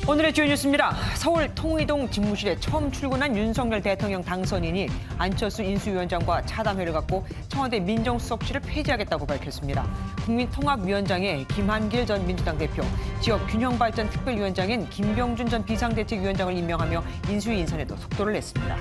오늘의 주요 뉴스입니다. 서울 통의동 집무실에 처음 출근한 윤석열 대통령 당선인이 안철수 인수위원장과 차담회를 갖고 청와대 민정수석실을 폐지하겠다고 밝혔습니다. 국민통합위원장에 김한길 전 민주당 대표, 지역균형발전 특별위원장인 김병준 전 비상대책위원장을 임명하며 인수위 인선에도 속도를 냈습니다.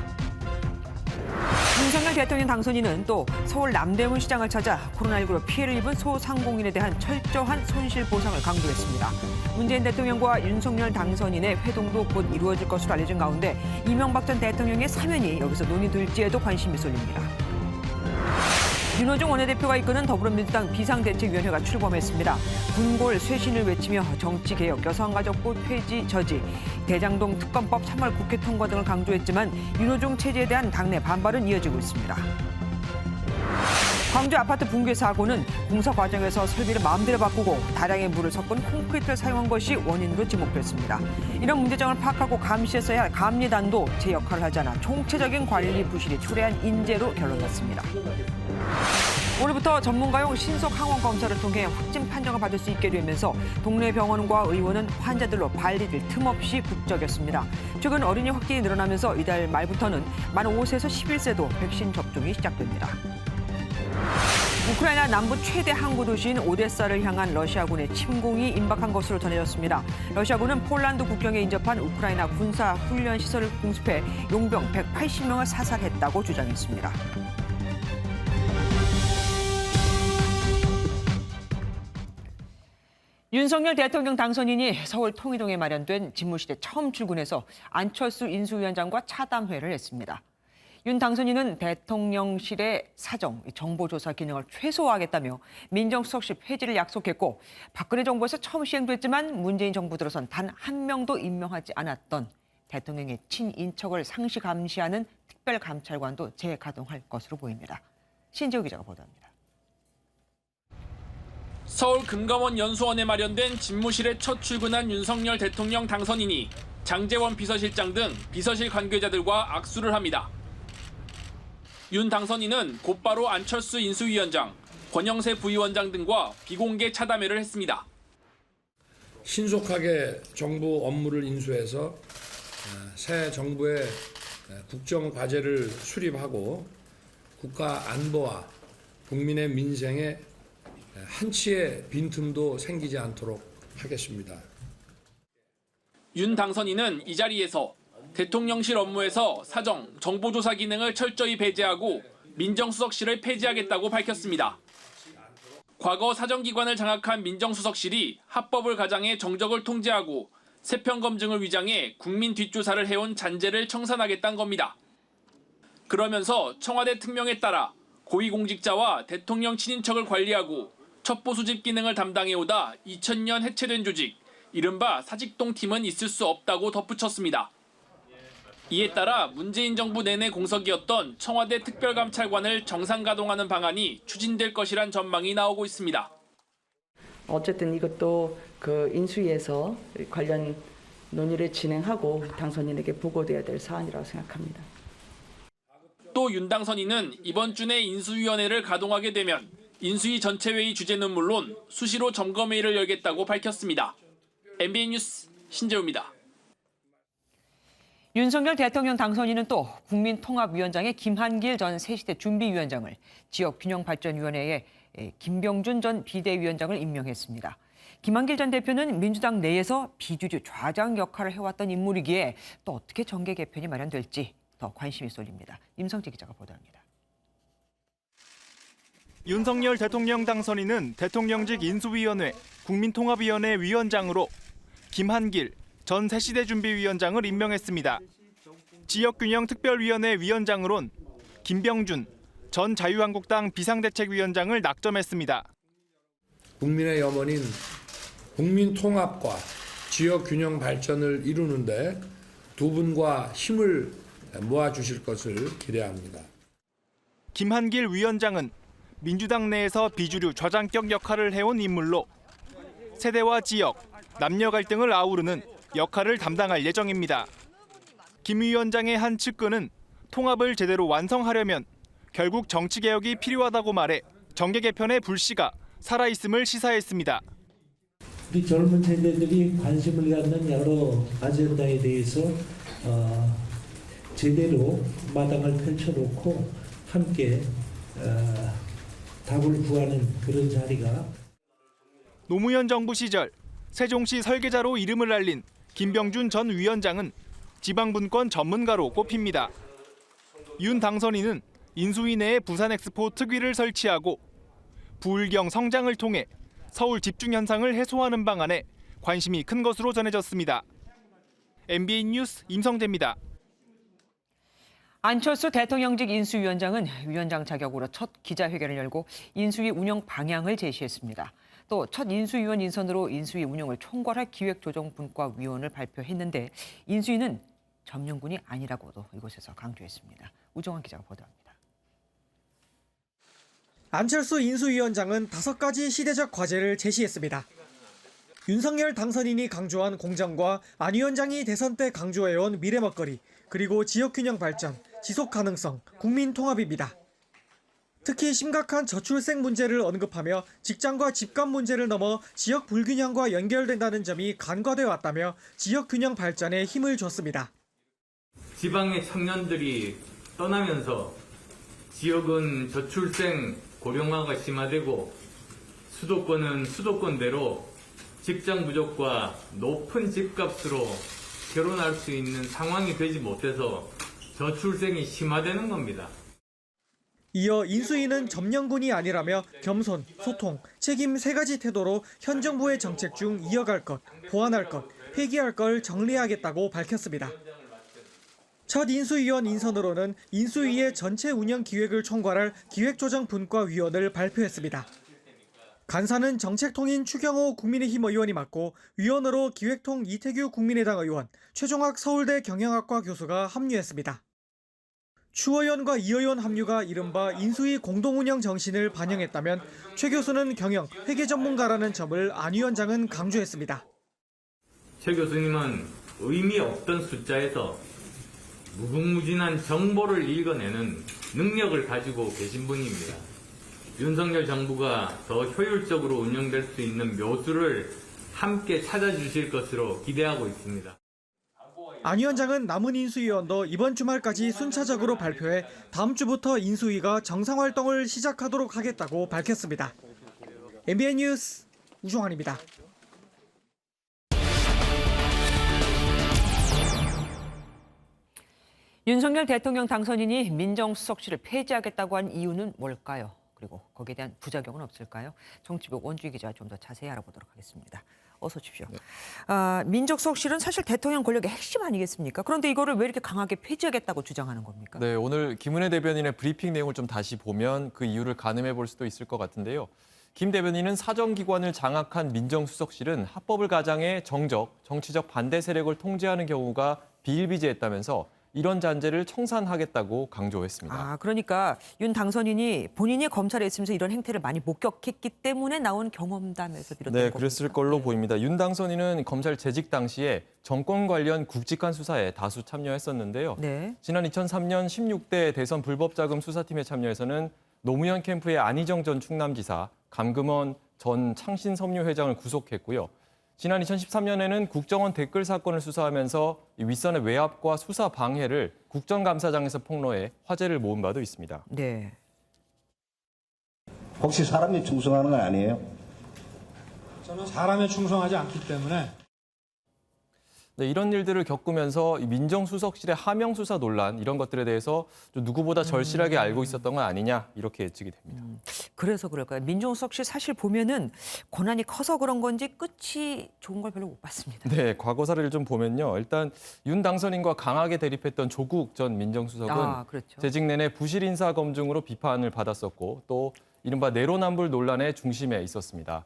윤석열 대통령 당선인은 또 서울 남대문 시장을 찾아 코로나19로 피해를 입은 소상공인에 대한 철저한 손실보상을 강조했습니다. 문재인 대통령과 윤석열 당선인의 회동도 곧 이루어질 것으로 알려진 가운데 이명박 전 대통령의 사면이 여기서 논의될지에도 관심이 쏠립니다. 윤호중 원내대표가 이끄는 더불어민주당 비상대책위원회가 출범했습니다. 분골 쇄신을 외치며 정치개혁, 여성가족부 폐지 저지, 대장동 특검법 3월 국회 통과 등을 강조했지만 윤호중 체제에 대한 당내 반발은 이어지고 있습니다. 광주 아파트 붕괴 사고는 공사 과정에서 설비를 마음대로 바꾸고 다량의 물을 섞은 콘크리트를 사용한 것이 원인으로 지목됐습니다. 이런 문제점을 파악하고 감시했어야 할 감리단도 제 역할을 하지 않아 총체적인 관리 부실이 초래한 인재로 결론났습니다. 오늘부터 전문가용 신속 항원 검사를 통해 확진 판정을 받을 수 있게 되면서 동네 병원과 의원은 환자들로 발디딜 틈 없이 북적였습니다. 최근 어린이 확진이 늘어나면서 이달 말부터는 만 5세에서 11세도 백신 접종이 시작됩니다. 우크라이나 남부 최대 항구 도시인 오데사를 향한 러시아군의 침공이 임박한 것으로 전해졌습니다. 러시아군은 폴란드 국경에 인접한 우크라이나 군사 훈련 시설을 공습해 용병 180명을 사살했다고 주장했습니다. 윤석열 대통령 당선인이 서울 통의동에 마련된 집무실에 처음 출근해서 안철수 인수위원장과 차담회를 했습니다. 윤 당선인은 대통령실의 사정, 정보조사 기능을 최소화하겠다며 민정수석실 폐지를 약속했고 박근혜 정부에서 처음 시행됐지만 문재인 정부 들어선 단 한 명도 임명하지 않았던 대통령의 친인척을 상시 감시하는 특별감찰관도 재가동할 것으로 보입니다. 신재우 기자가 보도합니다. 서울 금감원 연수원에 마련된 집무실에 첫 출근한 윤석열 대통령 당선인이 장제원 비서실장 등 비서실 관계자들과 악수를 합니다. 윤 당선인은 곧바로 안철수 인수위원장, 권영세 부위원장 등과 비공개 차담회를 했습니다. 신속하게 정부 업무를 인수해서 새 정부의 국정 과제를 수립하고 국가 안보와 국민의 민생에 한치의 빈틈도 생기지 않도록 하겠습니다. 윤 당선인은 이 자리에서 대통령실 업무에서 사정, 정보조사 기능을 철저히 배제하고 민정수석실을 폐지하겠다고 밝혔습니다. 과거 사정기관을 장악한 민정수석실이 합법을 가장해 정적을 통제하고 세평검증을 위장해 국민 뒷조사를 해온 잔재를 청산하겠다는 겁니다. 그러면서 청와대 특명에 따라 고위공직자와 대통령 친인척을 관리하고 첩보 수집 기능을 담당해오다 2000년 해체된 조직, 이른바 사직동팀은 있을 수 없다고 덧붙였습니다. 이에 따라 문재인 정부 내내 공석이었던 청와대 특별감찰관을 정상 가동하는 방안이 추진될 것이란 전망이 나오고 있습니다. 어쨌든 이것도 인수위에서 관련 논의를 진행하고 당선인에게 보고돼야 될 사안이라고 생각합니다. 또 윤 당선인은 이번 주 내 인수위원회를 가동하게 되면 인수위 전체 회의 주제는 물론 수시로 점검회의를 열겠다고 밝혔습니다. MBN 뉴스 신재우입니다. 윤석열 대통령 당선인은 또 국민통합위원장의 김한길 전 새시대 준비위원장을, 지역균형발전위원회에 김병준 전 비대위원장을 임명했습니다. 김한길 전 대표는 민주당 내에서 비주류 좌장 역할을 해왔던 인물이기에 또 어떻게 정계 개편이 마련될지 더 관심이 쏠립니다. 임성재 기자가 보도합니다. 윤석열 대통령 당선인은 대통령직 인수위원회 국민통합위원회 위원장으로 김한길 전 새시대 준비위원장을 임명했습니다. 지역균형특별위원회 위원장으론 김병준 전 자유한국당 비상대책위원장을 낙점했습니다. 국민의 염원인 국민통합과 지역균형 발전을 이루는데 두 분과 힘을 모아주실 것을 기대합니다. 김한길 위원장은 민주당 내에서 비주류 좌장격 역할을 해온 인물로 세대와 지역, 남녀 갈등을 아우르는 역할을 담당할 예정입니다. 김 위원장의 한 측근은 통합을 제대로 완성하려면 결국 정치개혁이 필요하다고 말해 정계 개편의 불씨가 살아있음을 시사했습니다. 우리 젊은 세대들이 관심을 갖는 여러 아젠다에 대해서 제대로 마당을 펼쳐놓고 함께 답을 구하는 그런 자리가 노무현 정부 시절 세종시 설계자로 이름을 알린 김병준 전 위원장은 지방분권 전문가로 꼽힙니다. 윤 당선인은 인수위 내에 부산엑스포 특위를 설치하고 부울경 성장을 통해 서울 집중 현상을 해소하는 방안에 관심이 큰 것으로 전해졌습니다. MBN 뉴스 임성재입니다. 안철수 대통령직 인수위원장은 위원장 자격으로 첫 기자회견을 열고 인수위 운영 방향을 제시했습니다. 또 첫 인수위원 인선으로 인수위 운영을 총괄할 기획조정분과위원을 발표했는데 인수위는 점령군이 아니라고도 이곳에서 강조했습니다. 우정환 기자가 보도합니다. 안철수 인수위원장은 5가지 시대적 과제를 제시했습니다. 윤석열 당선인이 강조한 공정과 안 위원장이 대선 때 강조해온 미래 먹거리, 그리고 지역균형 발전, 지속 가능성, 국민 통합입니다. 특히 심각한 저출생 문제를 언급하며 직장과 집값 문제를 넘어 지역 불균형과 연결된다는 점이 간과되어 왔다며 지역균형 발전에 힘을 줬습니다. 지방의 청년들이 떠나면서 지역은 저출생 고령화가 심화되고 수도권은 수도권대로 직장 부족과 높은 집값으로 결혼할 수 있는 상황이 되지 못해서 저출생이 심화되는 겁니다. 이어 인수위는 점령군이 아니라며 겸손, 소통, 책임 3가지 태도로 현 정부의 정책 중 이어갈 것, 보완할 것, 폐기할 걸 정리하겠다고 밝혔습니다. 첫 인수위원 인선으로는 인수위의 전체 운영 기획을 총괄할 기획조정분과위원을 발표했습니다. 간사는 정책통인 추경호 국민의힘 의원이 맡고 위원으로 기획통 이태규 국민의당 의원, 최종학 서울대 경영학과 교수가 합류했습니다. 추 의원과 이 의원 합류가 이른바 인수위 공동운영 정신을 반영했다면 최 교수는 경영, 회계 전문가라는 점을 안 위원장은 강조했습니다. 최 교수님은 의미 없던 숫자에서 무궁무진한 정보를 읽어내는 능력을 가지고 계신 분입니다. 윤석열 정부가 더 효율적으로 운영될 수 있는 묘수를 함께 찾아주실 것으로 기대하고 있습니다. 안 위원장은 남은 인수위원도 이번 주말까지 순차적으로 발표해 다음 주부터 인수위가 정상활동을 시작하도록 하겠다고 밝혔습니다. MBN 뉴스 우종환입니다. 윤석열 대통령 당선인이 민정수석실을 폐지하겠다고 한 이유는 뭘까요? 그리고 거기에 대한 부작용은 없을까요? 정치부 원주희 기자와 좀 더 자세히 알아보도록 하겠습니다. 어서 오십시오. 네. 민정수석실은 사실 대통령 권력의 핵심 아니겠습니까? 그런데 이거를 왜 이렇게 강하게 폐지하겠다고 주장하는 겁니까? 네, 오늘 김은혜 대변인의 브리핑 내용을 좀 다시 보면 그 이유를 가늠해 볼 수도 있을 것 같은데요. 김 대변인은 사정기관을 장악한 민정수석실은 합법을 가장해 정치적 반대 세력을 통제하는 경우가 비일비재했다면서 이런 잔재를 청산하겠다고 강조했습니다. 그러니까 윤 당선인이 본인이 검찰에 있으면서 이런 행태를 많이 목격했기 때문에 나온 경험담에서 비롯된 네, 겁니까? 그랬을 걸로 보입니다. 윤 당선인은 검찰 재직 당시에 정권 관련 굵직한 수사에 다수 참여했었는데요. 네. 지난 2003년 16대 대선 불법자금 수사팀에 참여해서는 노무현 캠프의 안희정 전 충남지사, 감금원 전 창신섬유회장을 구속했고요. 지난 2013년에는 국정원 댓글 사건을 수사하면서 윗선의 외압과 수사 방해를 국정감사장에서 폭로해 화제를 모은 바도 있습니다. 네. 혹시 사람이 충성하는 건 아니에요? 저는 사람에 충성하지 않기 때문에. 네, 이런 일들을 겪으면서 민정수석실의 하명 수사 논란 이런 것들에 대해서 좀 누구보다 절실하게 알고 있었던 건 아니냐 이렇게 예측이 됩니다. 그래서 그럴까요? 민정수석실 사실 보면은 권한이 커서 그런 건지 끝이 좋은 걸 별로 못 봤습니다. 네, 과거 사례를 좀 보면요. 일단 윤 당선인과 강하게 대립했던 조국 전 민정수석은 그렇죠. 재직 내내 부실 인사 검증으로 비판을 받았었고 또 이른바 내로남불 논란의 중심에 있었습니다.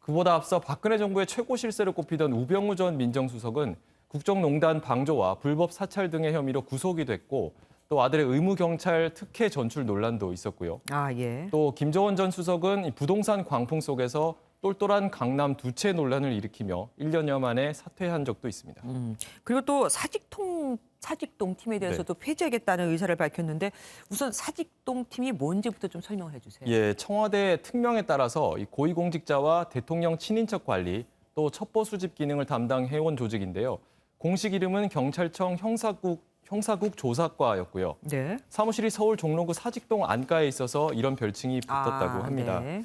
그보다 앞서 박근혜 정부의 최고 실세를 꼽히던 우병우 전 민정수석은 국정농단 방조와 불법 사찰 등의 혐의로 구속이 됐고 또 아들의 의무경찰 특혜 전출 논란도 있었고요. 예. 또 김정원 전 수석은 부동산 광풍 속에서 똘똘한 강남 두채 논란을 일으키며 1년여 만에 사퇴한 적도 있습니다. 그리고 또 사직동 팀에 대해서도 폐지하겠다는 의사를 밝혔는데 우선 사직동 팀이 뭔지부터 좀 설명을 해주세요. 예, 청와대 특명에 따라서 이 고위공직자와 대통령 친인척 관리 또 첩보 수집 기능을 담당해온 조직인데요. 공식 이름은 경찰청 형사국 조사과였고요. 네. 사무실이 서울 종로구 사직동 안가에 있어서 이런 별칭이 붙었다고 합니다. 네.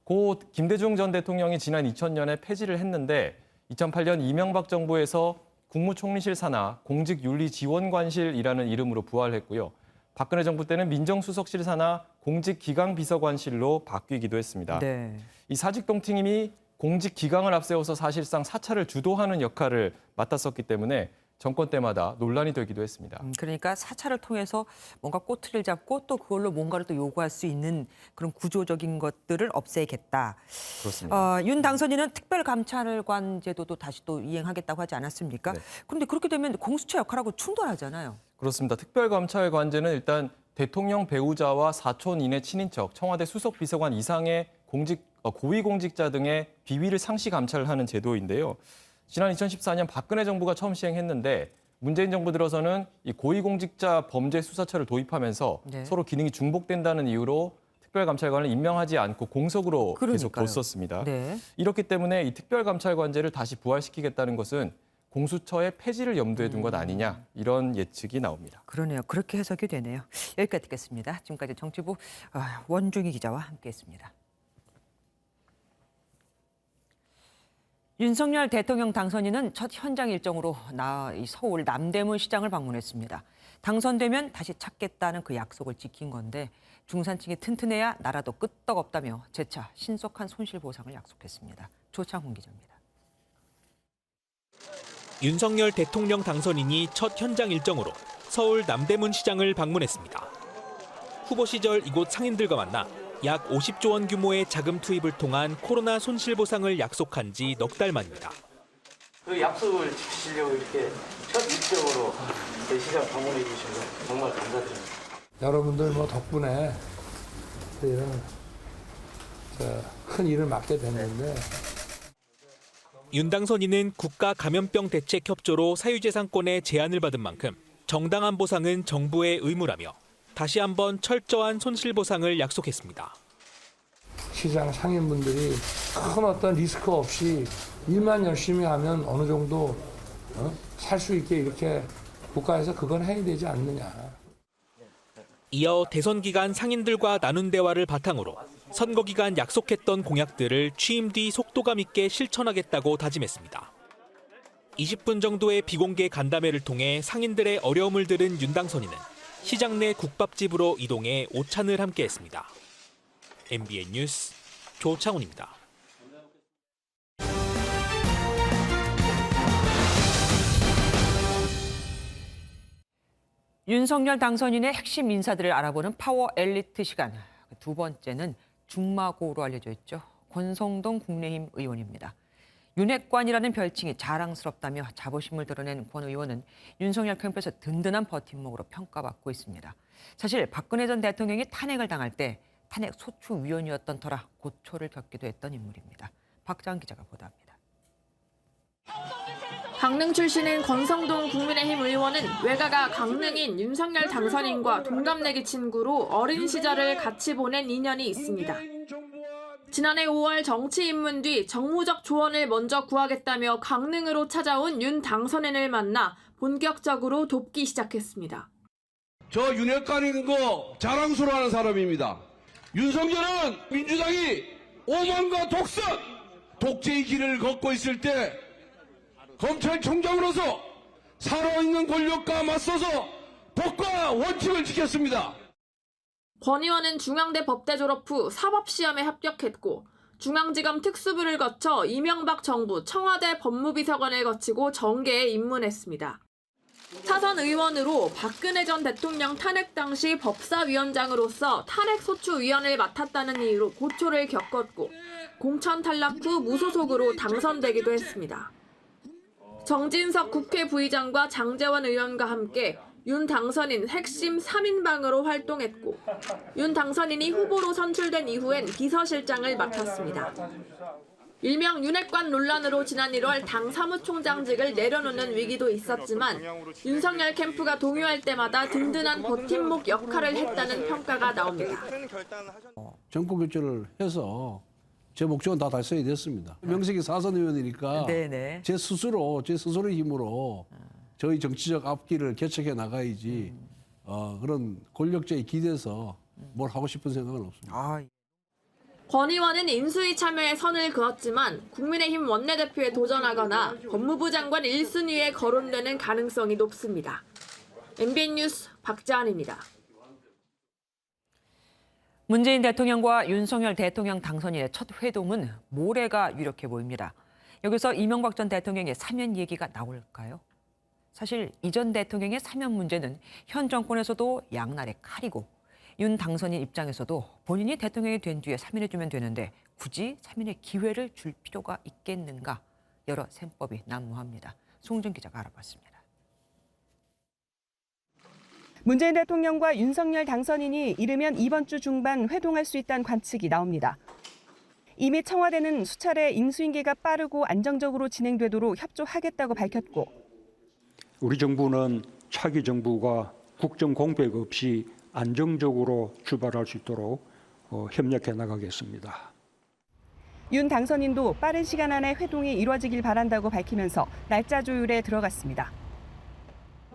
고 김대중 전 대통령이 지난 2000년에 폐지를 했는데 2008년 이명박 정부에서 국무총리실 산하 공직윤리지원관실이라는 이름으로 부활했고요. 박근혜 정부 때는 민정수석실 산하 공직기강비서관실로 바뀌기도 했습니다. 네. 이 사직동 팀이 공직기강을 앞세워서 사실상 사찰을 주도하는 역할을 맡았었기 때문에 정권 때마다 논란이 되기도 했습니다. 그러니까 사찰을 통해서 뭔가 꼬투리를 잡고 또 그걸로 뭔가를 또 요구할 수 있는 그런 구조적인 것들을 없애겠다. 그렇습니다. 윤 당선인은 특별감찰관 제도도 다시 또 이행하겠다고 하지 않았습니까? 네. 그런데 그렇게 되면 공수처 역할하고 충돌하잖아요. 그렇습니다. 특별감찰관제는 일단 대통령 배우자와 사촌 이내 친인척, 청와대 수석비서관 이상의 고위공직자 등의 비위를 상시 감찰하는 제도인데요. 지난 2014년 박근혜 정부가 처음 시행했는데 문재인 정부 들어서는 이 고위공직자 범죄 수사처를 도입하면서 네. 서로 기능이 중복된다는 이유로 특별감찰관을 임명하지 않고 공석으로 계속 그러니까요. 뒀었습니다. 네. 이렇기 때문에 이 특별감찰관제를 다시 부활시키겠다는 것은 공수처의 폐지를 염두에 둔 것 아니냐 이런 예측이 나옵니다. 그러네요. 그렇게 해석이 되네요. 여기까지 듣겠습니다. 지금까지 정치부 원중희 기자와 함께했습니다. 윤석열 대통령 당선인은 첫 현장 일정으로 서울 남대문 시장을 방문했습니다. 당선되면 다시 찾겠다는 그 약속을 지킨 건데 중산층이 튼튼해야 나라도 끄떡없다며 재차 신속한 손실보상을 약속했습니다. 조창훈 기자입니다. 윤석열 대통령 당선인이 첫 현장 일정으로 서울 남대문 시장을 방문했습니다. 후보 시절 이곳 상인들과 만나 약 50조 원 규모의 자금 투입을 통한 코로나 손실보상을 약속한 지 넉 달 만입니다. 그 약속을 지키시려고 이렇게 첫 일정으로 제 시장 방문해 주셔서 정말 감사드립니다. 여러분들 덕분에 이런 큰 일을 맡게 됐는데 윤 당선인은 국가 감염병 대책 협조로 사유재산권의 제한을 받은 만큼 정당한 보상은 정부의 의무라며 다시 한번 철저한 손실보상을 약속했습니다. 시장 상인분들이 큰 어떤 리스크 없이 일만 열심히 하면 어느 정도 살 수 있게 이렇게 국가에서 그건 해야 되지 않느냐. 이어 대선 기간 상인들과 나눈 대화를 바탕으로 선거 기간 약속했던 공약들을 취임 뒤 속도감 있게 실천하겠다고 다짐했습니다. 20분 정도의 비공개 간담회를 통해 상인들의 어려움을 들은 윤 당선인은 시장 내 국밥집으로 이동해 오찬을 함께했습니다. MBN 뉴스 조창훈입니다. 윤석열 당선인의 핵심 인사들을 알아보는 파워 엘리트 시간. 두 번째는 중마고로 알려져 있죠. 권성동 국민의힘 의원입니다. 윤핵관이라는 별칭이 자랑스럽다며 자부심을 드러낸 권 의원은 윤석열 캠프에서 든든한 버팀목으로 평가받고 있습니다. 사실 박근혜 전 대통령이 탄핵을 당할 때 탄핵 소추위원이었던 터라 고초를 겪기도 했던 인물입니다. 박자은 기자가 보도합니다. 강릉 출신인 권성동 국민의힘 의원은 외가가 강릉인 윤석열 당선인과 동갑내기 친구로 어린 시절을 같이 보낸 인연이 있습니다. 지난해 5월 정치 입문 뒤 정무적 조언을 먼저 구하겠다며 강릉으로 찾아온 윤 당선인을 만나 본격적으로 돕기 시작했습니다. 저 윤핵관인 거 자랑스러워하는 사람입니다. 윤석열은 민주당이 오만과 독선, 독재의 길을 걷고 있을 때 검찰총장으로서 살아있는 권력과 맞서서 법과 원칙을 지켰습니다. 권 의원은 중앙대 법대 졸업 후 사법시험에 합격했고 중앙지검 특수부를 거쳐 이명박 정부 청와대 법무비서관을 거치고 정계에 입문했습니다. 사선 의원으로 박근혜 전 대통령 탄핵 당시 법사위원장으로서 탄핵소추위원을 맡았다는 이유로 고초를 겪었고 공천 탈락 후 무소속으로 당선되기도 했습니다. 정진석 국회 부의장과 장제원 의원과 함께 윤 당선인 핵심 3인방으로 활동했고 윤 당선인이 후보로 선출된 이후엔 비서실장을 맡았습니다. 일명 윤핵관 논란으로 지난 1월 당 사무총장직을 내려놓는 위기도 있었지만 윤석열 캠프가 동요할 때마다 든든한 버팀목 역할을 했다는 평가가 나옵니다. 정권 교체를 해서 제 목적은 다 달성이 됐습니다. 명색이 사선 의원이니까 네네. 제 스스로의 힘으로 저희 정치적 앞길을 개척해 나가야지 그런 권력자에 기대서 뭘 하고 싶은 생각은 없습니다. 권 의원은 인수위 참여에 선을 그었지만 국민의힘 원내대표에 도전하거나 법무부 장관 1순위에 거론되는 가능성이 높습니다. MBN 뉴스 박지한입니다. 문재인 대통령과 윤석열 대통령 당선인의 첫 회동은 모레가 유력해 보입니다. 여기서 이명박 전 대통령의 사면 얘기가 나올까요? 사실 이 전 대통령의 사면 문제는 현 정권에서도 양날의 칼이고 윤 당선인 입장에서도 본인이 대통령이 된 뒤에 사면해주면 되는데 굳이 사면의 기회를 줄 필요가 있겠는가 여러 셈법이 난무합니다. 송준 기자가 알아봤습니다. 문재인 대통령과 윤석열 당선인이 이르면 이번 주 중반 회동할 수 있다는 관측이 나옵니다. 이미 청와대는 수차례 인수인계가 빠르고 안정적으로 진행되도록 협조하겠다고 밝혔고 우리 정부는 차기 정부가 국정 공백 없이 안정적으로 출발할 수 있도록 협력해 나가겠습니다. 윤 당선인도 빠른 시간 안에 회동이 이루어지길 바란다고 밝히면서 날짜 조율에 들어갔습니다.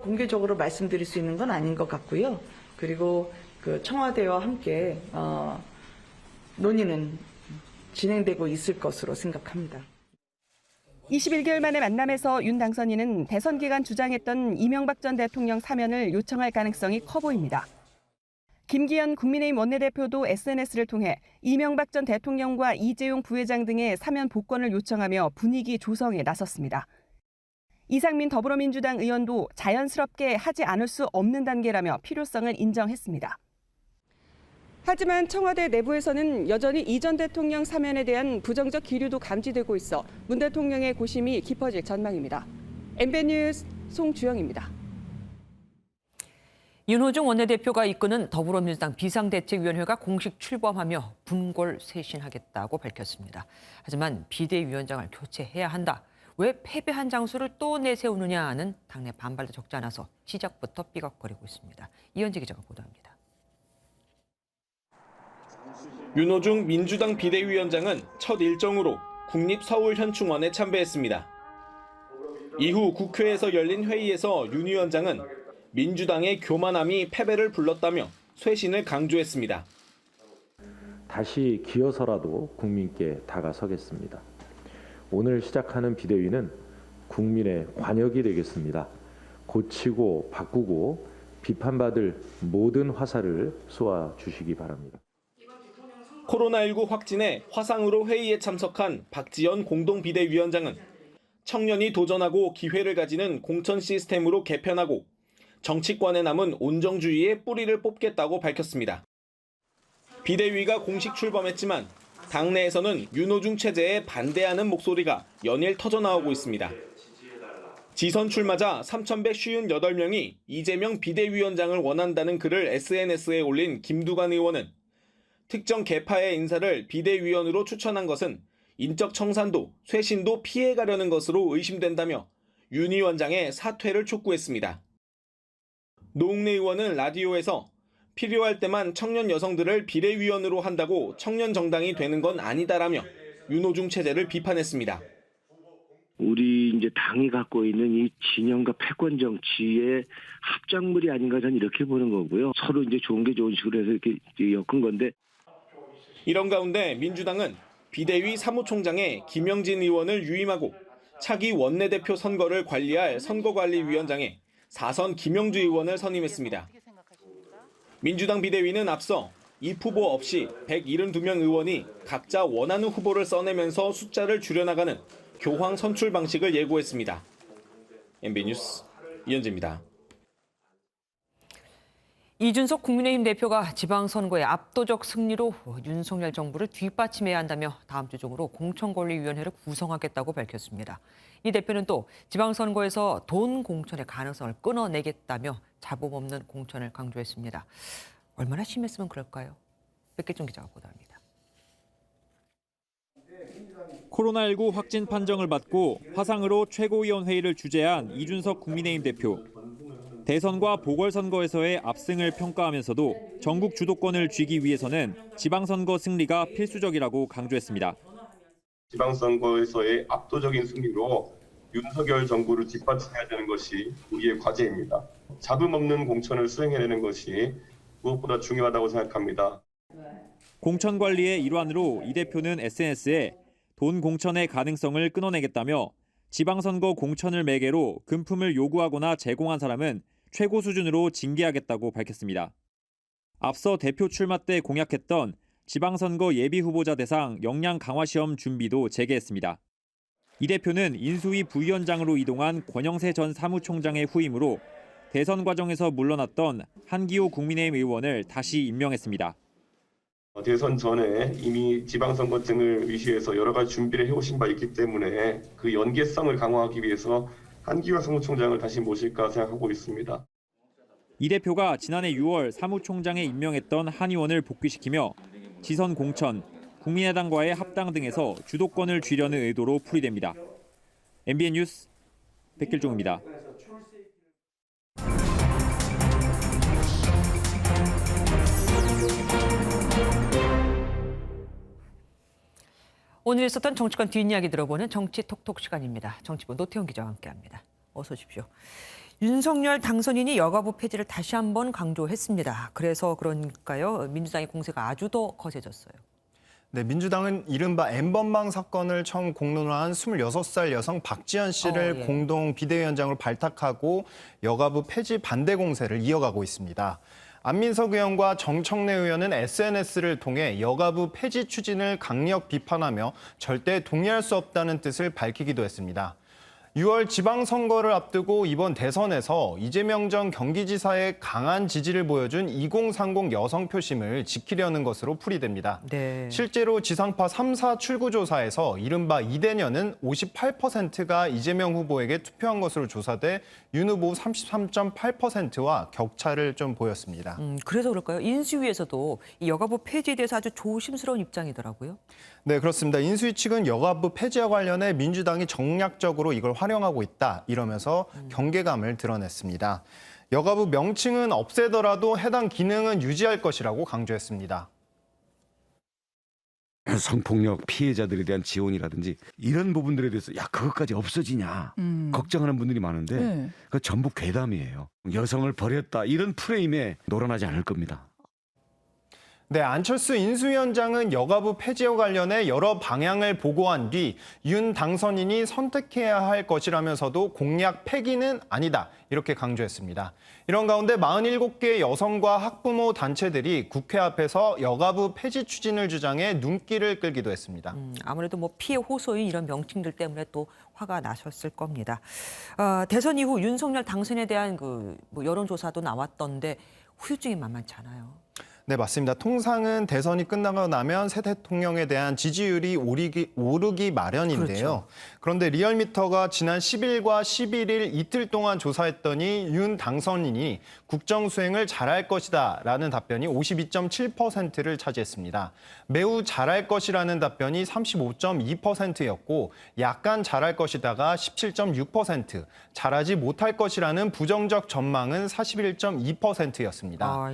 공개적으로 말씀드릴 수 있는 건 아닌 것 같고요. 그리고 그 청와대와 함께 논의는 진행되고 있을 것으로 생각합니다. 21개월 만의 만남에서 윤 당선인은 대선 기간 주장했던 이명박 전 대통령 사면을 요청할 가능성이 커 보입니다. 김기현 국민의힘 원내대표도 SNS를 통해 이명박 전 대통령과 이재용 부회장 등의 사면 복권을 요청하며 분위기 조성에 나섰습니다. 이상민 더불어민주당 의원도 자연스럽게 하지 않을 수 없는 단계라며 필요성을 인정했습니다. 하지만 청와대 내부에서는 여전히 이 전 대통령 사면에 대한 부정적 기류도 감지되고 있어 문 대통령의 고심이 깊어질 전망입니다. MBN 뉴스 송주영입니다. 윤호중 원내대표가 이끄는 더불어민주당 비상대책위원회가 공식 출범하며 분골쇄신하겠다고 밝혔습니다. 하지만 비대위원장을 교체해야 한다. 왜 패배한 장소를 또 내세우느냐는 당내 반발도 적지 않아서 시작부터 삐걱거리고 있습니다. 이현지 기자가 보도합니다. 윤호중 민주당 비대위원장은 첫 일정으로 국립서울현충원에 참배했습니다. 이후 국회에서 열린 회의에서 윤 위원장은 민주당의 교만함이 패배를 불렀다며 쇄신을 강조했습니다. 다시 기어서라도 국민께 다가서겠습니다. 오늘 시작하는 비대위는 국민의 관역이 되겠습니다. 고치고 바꾸고 비판받을 모든 화살을 쏘아 주시기 바랍니다. 코로나19 확진에 화상으로 회의에 참석한 박지원 공동비대위원장은 청년이 도전하고 기회를 가지는 공천 시스템으로 개편하고 정치권에 남은 온정주의의 뿌리를 뽑겠다고 밝혔습니다. 비대위가 공식 출범했지만 당내에서는 윤호중 체제에 반대하는 목소리가 연일 터져나오고 있습니다. 지선 출마자 3,158명이 이재명 비대위원장을 원한다는 글을 SNS에 올린 김두관 의원은 특정 계파의 인사를 비대위원으로 추천한 것은 인적 청산도, 쇄신도 피해가려는 것으로 의심된다며 윤 위원장의 사퇴를 촉구했습니다. 노웅래 의원은 라디오에서 필요할 때만 청년 여성들을 비대위원으로 한다고 청년 정당이 되는 건 아니다라며 윤호중 체제를 비판했습니다. 우리 이제 당이 갖고 있는 이 진영과 패권 정치의 합작물이 아닌가 저는 이렇게 보는 거고요. 서로 이제 좋은 게 좋은 식으로 해서 이렇게 엮은 건데. 이런 가운데 민주당은 비대위 사무총장에 김영진 의원을 유임하고 차기 원내대표 선거를 관리할 선거관리위원장에 4선 김영주 의원을 선임했습니다. 민주당 비대위는 앞서 이 후보 없이 172명 의원이 각자 원하는 후보를 써내면서 숫자를 줄여나가는 교황 선출 방식을 예고했습니다. MBN 뉴스 이현지입니다. 이준석 국민의힘 대표가 지방선거의 압도적 승리로 윤석열 정부를 뒷받침해야 한다며 다음 주 중으로 공천권리위원회를 구성하겠다고 밝혔습니다. 이 대표는 또 지방선거에서 돈 공천의 가능성을 끊어내겠다며 잡음 없는 공천을 강조했습니다. 얼마나 심했으면 그럴까요? 백계종 기자가 보도합니다. 코로나19 확진 판정을 받고 화상으로 최고위원회의를 주재한 이준석 국민의힘 대표. 대선과 보궐선거에서의 압승을 평가하면서도 전국 주도권을 쥐기 위해서는 지방선거 승리가 필수적이라고 강조했습니다. 지방선거에서의 압도적인 승리로 윤석열 정부를 뒷받침해야 되는 것이 우리의 과제입니다. 잡음 없는 공천을 수행해내는 것이 무엇보다 중요하다고 생각합니다. 공천 관리의 일환으로 이 대표는 SNS에 돈 공천의 가능성을 끊어내겠다며 지방선거 공천을 매개로 금품을 요구하거나 제공한 사람은 최고 수준으로 징계하겠다고 밝혔습니다. 앞서 대표 출마 때 공약했던 지방선거 예비후보자 대상 역량 강화 시험 준비도 재개했습니다. 이 대표는 인수위 부위원장으로 이동한 권영세 전 사무총장의 후임으로 대선 과정에서 물러났던 한기호 국민의힘 의원을 다시 임명했습니다. 대선 전에 이미 지방선거 등을 위시해서 여러 가지 준비를 해오신 바 있기 때문에 그 연계성을 강화하기 위해서 한기호 사무총장을 다시 모실까 생각하고 있습니다. 이 대표가 지난해 6월 사무총장에 임명했던 한 의원을 복귀시키며 지선 공천, 국민의당과의 합당 등에서 주도권을 쥐려는 의도로 풀이됩니다. MBN 뉴스 백길종입니다. 오늘 있었던 정치권 뒷이야기 들어보는 정치 톡톡 시간입니다. 정치부 노태훈 기자와 함께합니다. 어서 오십시오. 윤석열 당선인이 여가부 폐지를 다시 한번 강조했습니다. 그래서 그러니까요, 민주당의 공세가 아주 더 거세졌어요. 네, 민주당은 이른바 N번방 사건을 처음 공론화한 26살 여성 박지연 씨를 공동 비대위원장으로 발탁하고 여가부 폐지 반대 공세를 이어가고 있습니다. 안민석 의원과 정청래 의원은 SNS를 통해 여가부 폐지 추진을 강력 비판하며 절대 동의할 수 없다는 뜻을 밝히기도 했습니다. 6월 지방선거를 앞두고 이번 대선에서 이재명 전 경기지사의 강한 지지를 보여준 2030 여성 표심을 지키려는 것으로 풀이됩니다. 네. 실제로 지상파 3사 출구조사에서 이른바 이대녀는 58%가 이재명 후보에게 투표한 것으로 조사돼 윤 후보 33.8%와 격차를 좀 보였습니다. 그래서 그럴까요? 인수위에서도 이 여가부 폐지에 대해서 아주 조심스러운 입장이더라고요. 네, 그렇습니다. 인수위 측은 여가부 폐지와 관련해 민주당이 정략적으로 이걸 활용하고 있다 이러면서 경계감을 드러냈습니다. 여가부 명칭은 없애더라도 해당 기능은 유지할 것이라고 강조했습니다. 성폭력 피해자들에 대한 지원이라든지 이런 부분들에 대해서 그것까지 없어지냐 걱정하는 분들이 많은데 그거 전부 괴담이에요. 여성을 버렸다 이런 프레임에 놀아나지 않을 겁니다. 네, 안철수 인수위원장은 여가부 폐지와 관련해 여러 방향을 보고한 뒤 윤 당선인이 선택해야 할 것이라면서도 공약 폐기는 아니다 이렇게 강조했습니다. 이런 가운데 47개의 여성과 학부모 단체들이 국회 앞에서 여가부 폐지 추진을 주장해 눈길을 끌기도 했습니다. 아무래도 뭐 피해 호소인 이런 명칭들 때문에 또 화가 나셨을 겁니다. 대선 이후 윤석열 당선에 대한 여론조사도 나왔던데 후유증이 만만치 않아요. 네, 맞습니다. 통상은 대선이 끝나고 나면 새 대통령에 대한 지지율이 오르기 마련인데요. 그렇죠. 그런데 리얼미터가 지난 10일과 11일 이틀 동안 조사했더니 윤 당선인이 국정 수행을 잘할 것이다 라는 답변이 52.7%를 차지했습니다. 매우 잘할 것이라는 답변이 35.2%였고 약간 잘할 것이다가 17.6%, 잘하지 못할 것이라는 부정적 전망은 41.2%였습니다.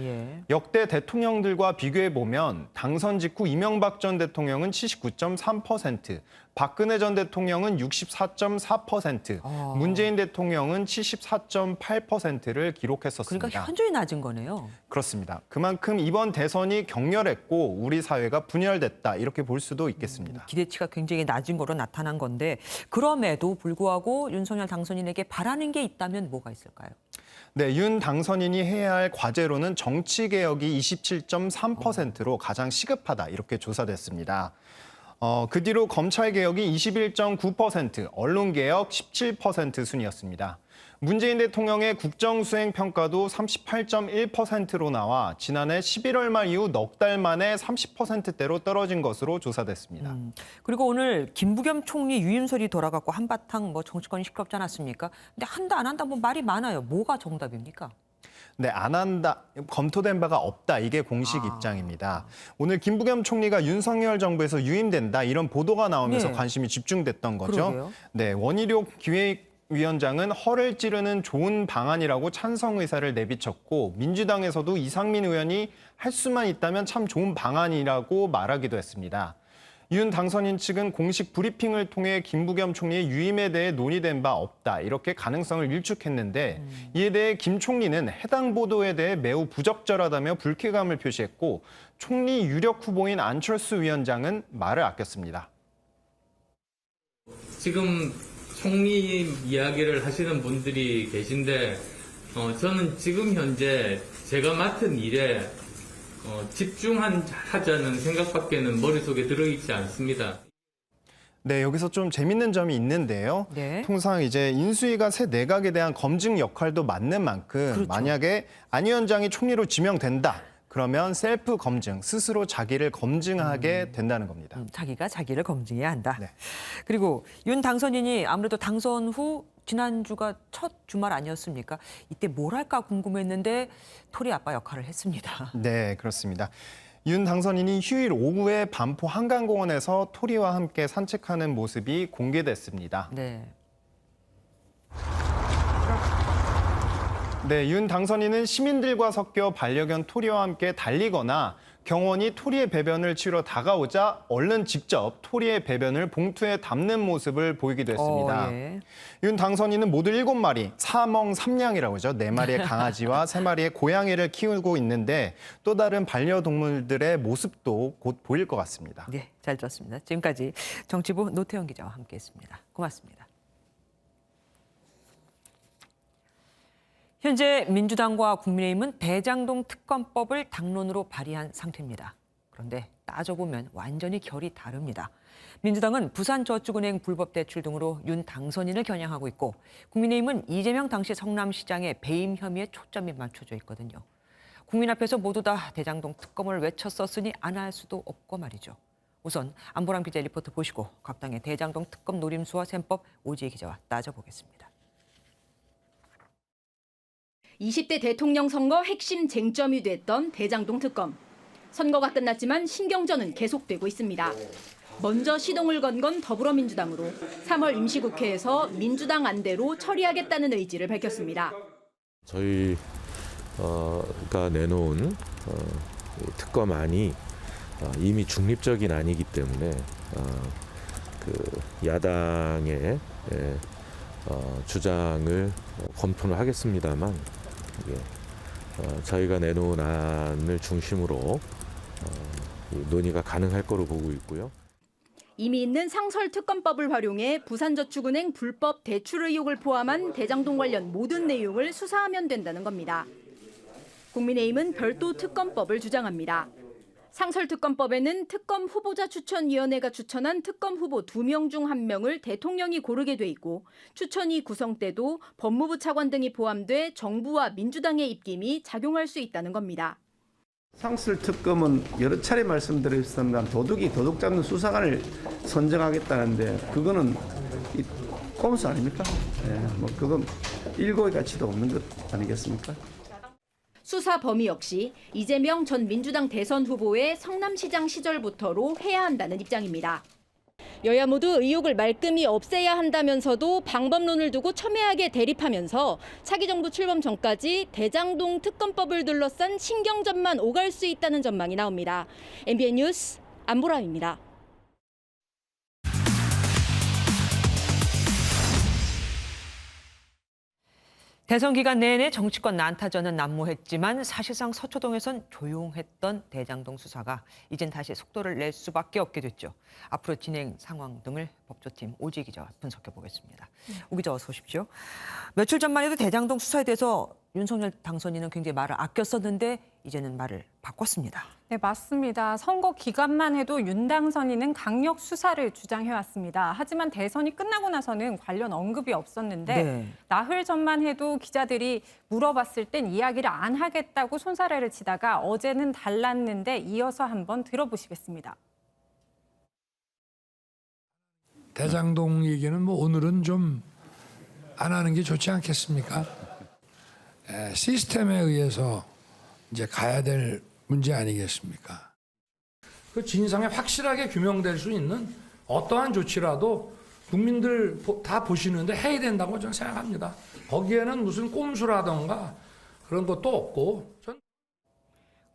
역대 대통령들과 비교해보면 당선 직후 이명박 전 대통령은 79.3%, 박근혜 전 대통령은 64.4%, 문재인 대통령은 74.8%를 기록했었습니다. 그러니까 현저히 낮은 거네요. 그렇습니다. 그만큼 이번 대선이 격렬했고 우리 사회가 분열됐다 이렇게 볼 수도 있겠습니다. 기대치가 굉장히 낮은 거로 나타난 건데 그럼에도 불구하고 윤석열 당선인에게 바라는 게 있다면 뭐가 있을까요? 네, 윤 당선인이 해야 할 과제로는 정치개혁이 27.3%로 가장 시급하다 이렇게 조사됐습니다. 그 뒤로 검찰개혁이 21.9%, 언론개혁 17% 순이었습니다. 문재인 대통령의 국정수행 평가도 38.1%로 나와 지난해 11월 말 이후 넉 달 만에 30%대로 떨어진 것으로 조사됐습니다. 그리고 오늘 김부겸 총리 유임설이 돌아갔고 한바탕 정치권이 시끄럽지 않았습니까? 근데 한다 안 한다 말이 많아요. 뭐가 정답입니까? 네, 안 한다, 검토된 바가 없다. 이게 공식 입장입니다. 오늘 김부겸 총리가 윤석열 정부에서 유임된다. 이런 보도가 나오면서 관심이 집중됐던 거죠. 그러게요. 네, 원희룡 기획위원장은 허를 찌르는 좋은 방안이라고 찬성 의사를 내비쳤고 민주당에서도 이상민 의원이 할 수만 있다면 참 좋은 방안이라고 말하기도 했습니다. 윤 당선인 측은 공식 브리핑을 통해 김부겸 총리의 유임에 대해 논의된 바 없다, 이렇게 가능성을 일축했는데 이에 대해 김 총리는 해당 보도에 대해 매우 부적절하다며 불쾌감을 표시했고 총리 유력 후보인 안철수 위원장은 말을 아꼈습니다. 지금 총리 이야기를 하시는 분들이 계신데 저는 지금 현재 제가 맡은 일에 집중하자는 생각밖에는 머릿속에 들어있지 않습니다. 네, 여기서 좀 재밌는 점이 있는데요. 네. 통상 이제 인수위가 새 내각에 대한 검증 역할도 맡는 만큼 그렇죠. 만약에 안 위원장이 총리로 지명된다, 그러면 셀프 검증, 스스로 자기를 검증하게 된다는 겁니다. 자기가 자기를 검증해야 한다. 네. 그리고 윤 당선인이 아무래도 당선 후 지난주가 첫 주말 아니었습니까? 이때 뭘 할까 궁금했는데 토리 아빠 역할을 했습니다. 네, 그렇습니다. 윤 당선인이 휴일 오후에 반포 한강공원에서 토리와 함께 산책하는 모습이 공개됐습니다. 네. 네, 윤 당선인은 시민들과 섞여 반려견 토리와 함께 달리거나 경원이 토리의 배변을 치러 다가오자 얼른 직접 토리의 배변을 봉투에 담는 모습을 보이기도 했습니다. 예. 윤 당선인은 모두 7마리, 사멍삼냥이라고 하죠. 4마리의 강아지와 3마리의 고양이를 키우고 있는데 또 다른 반려동물들의 모습도 곧 보일 것 같습니다. 네, 잘 들었습니다. 지금까지 정치부 노태영 기자와 함께했습니다. 고맙습니다. 현재 민주당과 국민의힘은 대장동 특검법을 당론으로 발의한 상태입니다. 그런데 따져보면 완전히 결이 다릅니다. 민주당은 부산저축은행 불법 대출 등으로 윤 당선인을 겨냥하고 있고 국민의힘은 이재명 당시 성남시장의 배임 혐의에 초점이 맞춰져 있거든요. 국민 앞에서 모두 다 대장동 특검을 외쳤었으니 안 할 수도 없고 말이죠. 우선 안보람 기자 리포트 보시고 각 당의 대장동 특검 노림수와 셈법 오지혜 기자와 따져보겠습니다. 20대 대통령 선거 핵심 쟁점이 됐던 대장동 특검. 선거가 끝났지만 신경전은 계속되고 있습니다. 먼저 시동을 건 건 더불어민주당으로 3월 임시국회에서 민주당 안대로 처리하겠다는 의지를 밝혔습니다. 저희가 내놓은 특검안이 이미 중립적인 안이기 때문에 그 야당의 주장을 검토를 하겠습니다만 저희가 내놓은 안을 중심으로 논의가 가능할 거로 보고 있고요. 이미 있는 상설특검법을 활용해 부산저축은행 불법 대출 의혹을 포함한 대장동 관련 모든 내용을 수사하면 된다는 겁니다. 국민의힘은 별도 특검법을 주장합니다. 상설특검법에는 특검 후보자 추천위원회가 추천한 특검 후보 2명 중 1명을 대통령이 고르게 돼 있고 추천위 구성 때도 법무부 차관 등이 포함돼 정부와 민주당의 입김이 작용할 수 있다는 겁니다. 상설특검은 여러 차례 말씀드렸습니다. 도둑이 도둑 잡는 수사관을 선정하겠다는데 그거는 꼼수 아닙니까? 그건 일고의 가치도 없는 것 아니겠습니까? 수사 범위 역시 이재명 전 민주당 대선 후보의 성남시장 시절부터로 해야 한다는 입장입니다. 여야 모두 의혹을 말끔히 없애야 한다면서도 방법론을 두고 첨예하게 대립하면서 차기 정부 출범 전까지 대장동 특검법을 둘러싼 신경전만 오갈 수 있다는 전망이 나옵니다. MBN 뉴스 안보람입니다. 대선 기간 내내 정치권 난타전은 난무했지만 사실상 서초동에선 조용했던 대장동 수사가 이젠 다시 속도를 낼 수밖에 없게 됐죠. 앞으로 진행 상황 등을 법조팀 오지혜 기자와 분석해 보겠습니다. 오 기자 어서 오십시오. 며칠 전만 해도 대장동 수사에 대해서 윤석열 당선인은 굉장히 말을 아꼈었는데 이제는 말을 바꿨습니다. 네, 맞습니다. 선거 기간만 해도 윤 당선인은 강력 수사를 주장해왔습니다. 하지만 대선이 끝나고 나서는 관련 언급이 없었는데 나흘 전만 해도 기자들이 물어봤을 땐 이야기를 안 하겠다고 손사래를 치다가 어제는 달랐는데 이어서 한번 들어보시겠습니다. 대장동 얘기는 오늘은 좀 안 하는 게 좋지 않겠습니까? 시스템에 의해서 이제 가야 될 문제 아니겠습니까? 그 진상이 확실하게 규명될 수 있는 어떠한 조치라도 국민들 다 보시는데 해야 된다고 저는 생각합니다. 거기에는 무슨 꼼수라던가 그런 것도 없고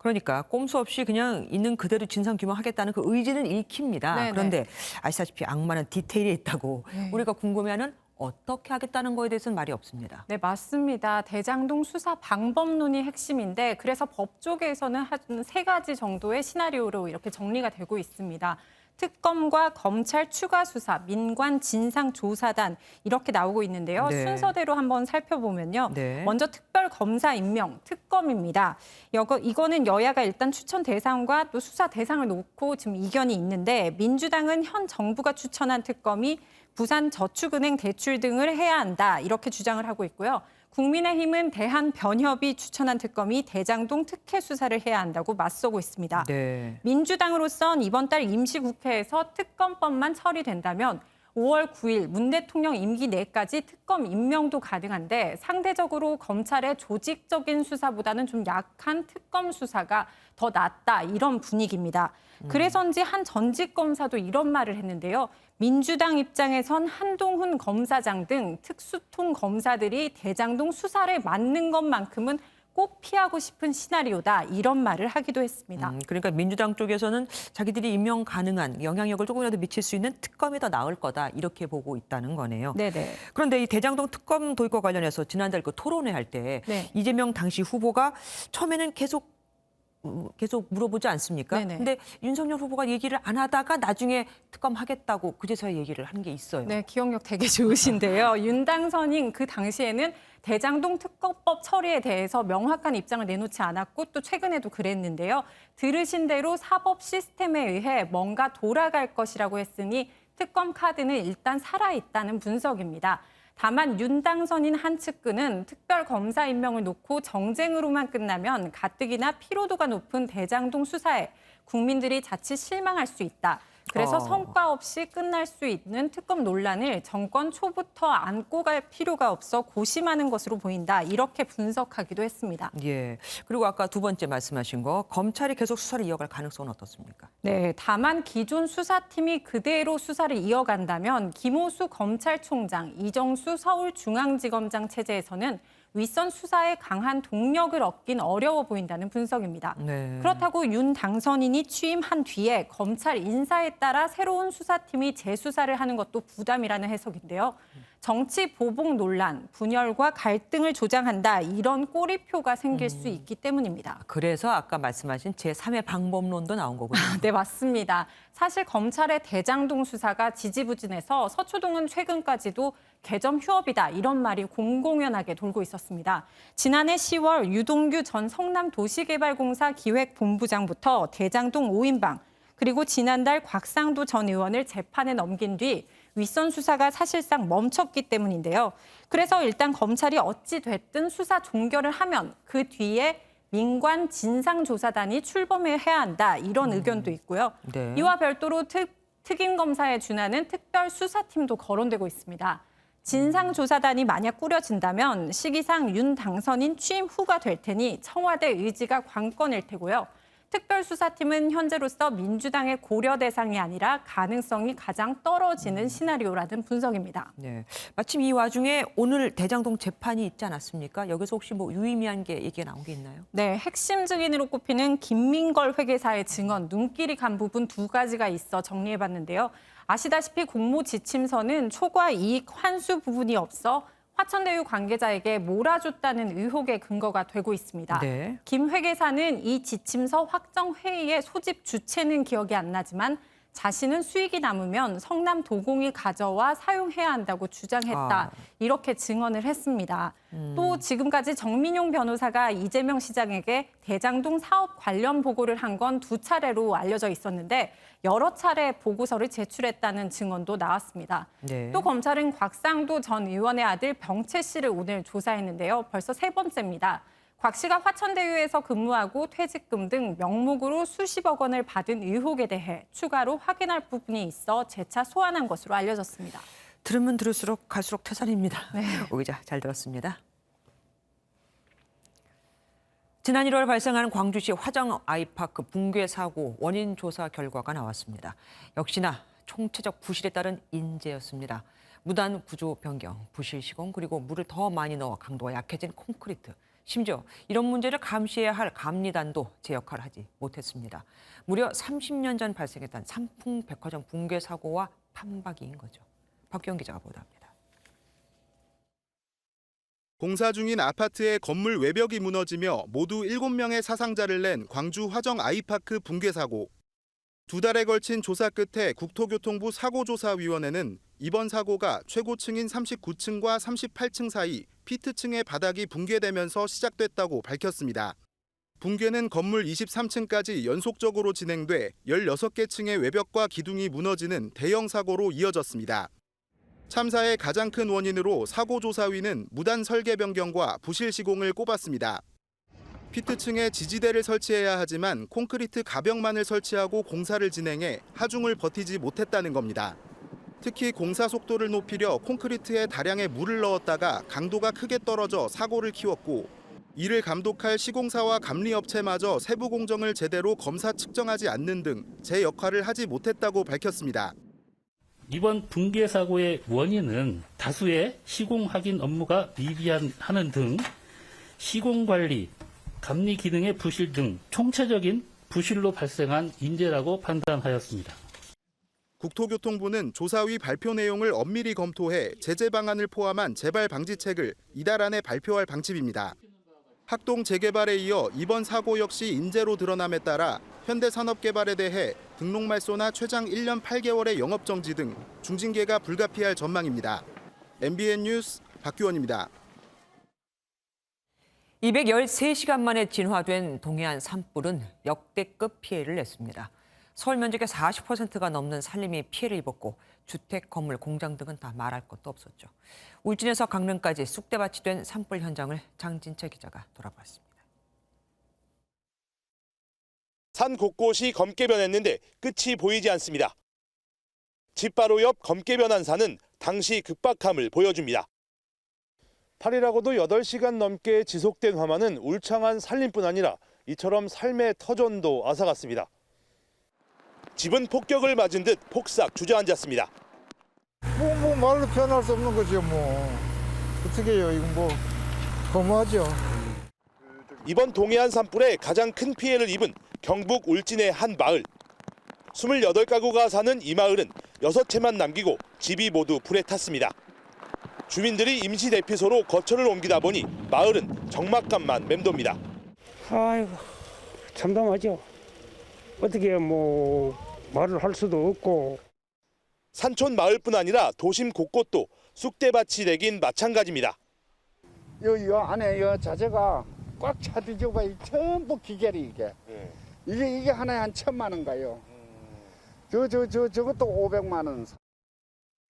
그러니까 꼼수 없이 그냥 있는 그대로 진상 규명하겠다는 그 의지는 읽힙니다. 네네. 그런데 아시다시피 악마는 디테일이 있다고 네. 우리가 궁금해하는 어떻게 하겠다는 거에 대해서는 말이 없습니다. 네, 맞습니다. 대장동 수사 방법론이 핵심인데 그래서 법 쪽에서는 한 3가지 정도의 시나리오로 이렇게 정리가 되고 있습니다. 특검과 검찰 추가 수사, 민관 진상조사단 이렇게 나오고 있는데요. 네. 순서대로 한번 살펴보면요. 네. 먼저 특별검사 임명, 특검입니다. 이거는 여야가 일단 추천 대상과 또 수사 대상을 놓고 지금 이견이 있는데 민주당은 현 정부가 추천한 특검이 부산저축은행 대출 등을 해야 한다 이렇게 주장을 하고 있고요. 국민의힘은 대한변협이 추천한 특검이 대장동 특혜 수사를 해야 한다고 맞서고 있습니다. 네. 민주당으로선 이번 달 임시국회에서 특검법만 처리된다면 5월 9일 문 대통령 임기 내까지 특검 임명도 가능한데 상대적으로 검찰의 조직적인 수사보다는 좀 약한 특검 수사가 더 낫다 이런 분위기입니다. 그래서인지 한 전직 검사도 이런 말을 했는데요. 민주당 입장에선 한동훈 검사장 등 특수통 검사들이 대장동 수사를 맡는 것만큼은 꼭 피하고 싶은 시나리오다 이런 말을 하기도 했습니다. 그러니까 민주당 쪽에서는 자기들이 임명 가능한 영향력을 조금이라도 미칠 수 있는 특검이 더 나을 거다 이렇게 보고 있다는 거네요. 네네. 그런데 이 대장동 특검 도입과 관련해서 지난달 그 토론회 할 때 네. 이재명 당시 후보가 처음에는 계속 물어보지 않습니까? 네네. 근데 윤석열 후보가 얘기를 안 하다가 나중에 특검 하겠다고 그제서야 얘기를 한 게 있어요. 네, 기억력 되게 좋으신데요. 윤당선인 그 당시에는 대장동 특검법 처리에 대해서 명확한 입장을 내놓지 않았고 또 최근에도 그랬는데요. 들으신 대로 사법 시스템에 의해 뭔가 돌아갈 것이라고 했으니 특검 카드는 일단 살아있다는 분석입니다. 다만 윤당선인 한 측근은 특별검사 임명을 놓고 정쟁으로만 끝나면 가뜩이나 피로도가 높은 대장동 수사에 국민들이 자칫 실망할 수 있다. 그래서 성과 없이 끝날 수 있는 특검 논란을 정권 초부터 안고 갈 필요가 없어 고심하는 것으로 보인다. 이렇게 분석하기도 했습니다. 예. 그리고 아까 두 번째 말씀하신 거 검찰이 계속 수사를 이어갈 가능성은 어떻습니까? 네, 다만 기존 수사팀이 그대로 수사를 이어간다면 김호수 검찰총장, 이정수 서울중앙지검장 체제에서는 윗선 수사에 강한 동력을 얻긴 어려워 보인다는 분석입니다. 네. 그렇다고 윤 당선인이 취임한 뒤에 검찰 인사에 따라 새로운 수사팀이 재수사를 하는 것도 부담이라는 해석인데요. 정치 보복 논란, 분열과 갈등을 조장한다 이런 꼬리표가 생길 수 있기 때문입니다. 그래서 아까 말씀하신 제3의 방법론도 나온 거군요. 네, 맞습니다. 사실 검찰의 대장동 수사가 지지부진해서 서초동은 최근까지도 개점 휴업이다 이런 말이 공공연하게 돌고 있었습니다. 지난해 10월 유동규 전 성남도시개발공사 기획본부장부터 대장동 5인방 그리고 지난달 곽상도 전 의원을 재판에 넘긴 뒤 윗선 수사가 사실상 멈췄기 때문인데요. 그래서 일단 검찰이 어찌 됐든 수사 종결을 하면 그 뒤에 민관 진상조사단이 출범해야 한다 이런 의견도 있고요. 네. 이와 별도로 특임검사에 준하는 특별수사팀도 거론되고 있습니다. 진상조사단이 만약 꾸려진다면 시기상 윤 당선인 취임 후가 될 테니 청와대 의지가 관건일 테고요. 특별수사팀은 현재로서 민주당의 고려 대상이 아니라 가능성이 가장 떨어지는 시나리오라는 분석입니다. 네. 마침 이 와중에 오늘 대장동 재판이 있지 않았습니까? 여기서 혹시 뭐 유의미한 게 얘기가 나온 게 있나요? 네, 핵심 증인으로 꼽히는 김민걸 회계사의 증언, 눈길이 간 부분 2가지가 있어 정리해봤는데요. 아시다시피 공모지침서는 초과 이익 환수 부분이 없어 화천대유 관계자에게 몰아줬다는 의혹의 근거가 되고 있습니다. 네. 김 회계사는 이 지침서 확정 회의의 소집 주체는 기억이 안 나지만 자신은 수익이 남으면 성남 도공이 가져와 사용해야 한다고 주장했다. 이렇게 증언을 했습니다. 또 지금까지 정민용 변호사가 이재명 시장에게 대장동 사업 관련 보고를 한 건 2차례로 알려져 있었는데 여러 차례 보고서를 제출했다는 증언도 나왔습니다. 네. 또 검찰은 곽상도 전 의원의 아들 병채 씨를 오늘 조사했는데요. 벌써 3번째입니다. 곽 씨가 화천대유에서 근무하고 퇴직금 등 명목으로 수십억 원을 받은 의혹에 대해 추가로 확인할 부분이 있어 재차 소환한 것으로 알려졌습니다. 들으면 들을수록 갈수록 태산입니다. 네. 오 기자 잘 들었습니다. 지난 1월 발생한 광주시 화정 아이파크 붕괴 사고 원인 조사 결과가 나왔습니다. 역시나 총체적 부실에 따른 인재였습니다. 무단 구조 변경, 부실 시공 그리고 물을 더 많이 넣어 강도가 약해진 콘크리트. 심지어 이런 문제를 감시해야 할 감리단도 제 역할을 하지 못했습니다. 무려 30년 전 발생했던 삼풍 백화점 붕괴 사고와 판박이인 거죠. 박기영 기자가 보도합니다. 공사 중인 아파트의 건물 외벽이 무너지며 모두 7명의 사상자를 낸 광주 화정 아이파크 붕괴 사고. 2달에 걸친 조사 끝에 국토교통부 사고조사위원회는 이번 사고가 최고층인 39층과 38층 사이 피트층의 바닥이 붕괴되면서 시작됐다고 밝혔습니다. 붕괴는 건물 23층까지 연속적으로 진행돼 16개 층의 외벽과 기둥이 무너지는 대형 사고로 이어졌습니다. 참사의 가장 큰 원인으로 사고조사위는 무단 설계 변경과 부실 시공을 꼽았습니다. 피트층에 지지대를 설치해야 하지만 콘크리트 가벽만을 설치하고 공사를 진행해 하중을 버티지 못했다는 겁니다. 특히 공사 속도를 높이려 콘크리트에 다량의 물을 넣었다가 강도가 크게 떨어져 사고를 키웠고 이를 감독할 시공사와 감리업체마저 세부 공정을 제대로 검사 측정하지 않는 등 제 역할을 하지 못했다고 밝혔습니다. 이번 붕괴 사고의 원인은 다수의 시공 확인 업무가 미비하는 등 시공 관리, 감리 기능의 부실 등 총체적인 부실로 발생한 인재라고 판단하였습니다. 국토교통부는 조사위 발표 내용을 엄밀히 검토해 제재 방안을 포함한 재발 방지책을 이달 안에 발표할 방침입니다. 학동 재개발에 이어 이번 사고 역시 인재로 드러남에 따라 현대산업개발에 대해 등록말소나 최장 1년 8개월의 영업정지 등 중징계가 불가피할 전망입니다. MBN 뉴스 박규원입니다. 213시간 만에 진화된 동해안 산불은 역대급 피해를 냈습니다. 서울 면적의 40%가 넘는 산림이 피해를 입었고 주택, 건물, 공장 등은 다 말할 것도 없었죠. 울진에서 강릉까지 쑥대밭이 된 산불 현장을 장진채 기자가 돌아봤습니다. 산 곳곳이 검게 변했는데 끝이 보이지 않습니다. 집 바로 옆 검게 변한 산은 당시 급박함을 보여줍니다. 8일하고도 8시간 넘게 지속된 화만은 울창한 산림뿐 아니라 이처럼 삶의 터전도 앗아갔습니다. 집은 폭격을 맞은 듯 폭삭 주저앉았습니다. 뭐 말로 표현할 수 없는 거죠. 뭐 어떻게 해요? 이건 너무하죠. 이번 동해안 산불에 가장 큰 피해를 입은 경북 울진의 한 마을. 28가구가 사는 이 마을은 6채만 남기고 집이 모두 불에 탔습니다. 주민들이 임시 대피소로 거처를 옮기다 보니 마을은 적막감만 맴돕니다. 아이고 참담하죠. 어떻게 말을 할 수도 없고. 산촌 마을뿐 아니라 도심 곳곳도 쑥대밭이 되긴 마찬가지입니다. 요 안에 요 자재가 꽉 차디죠. 전부 기계리 이게. 이게 하나에 한 1,000만 원 가요. 저것도 500만 원.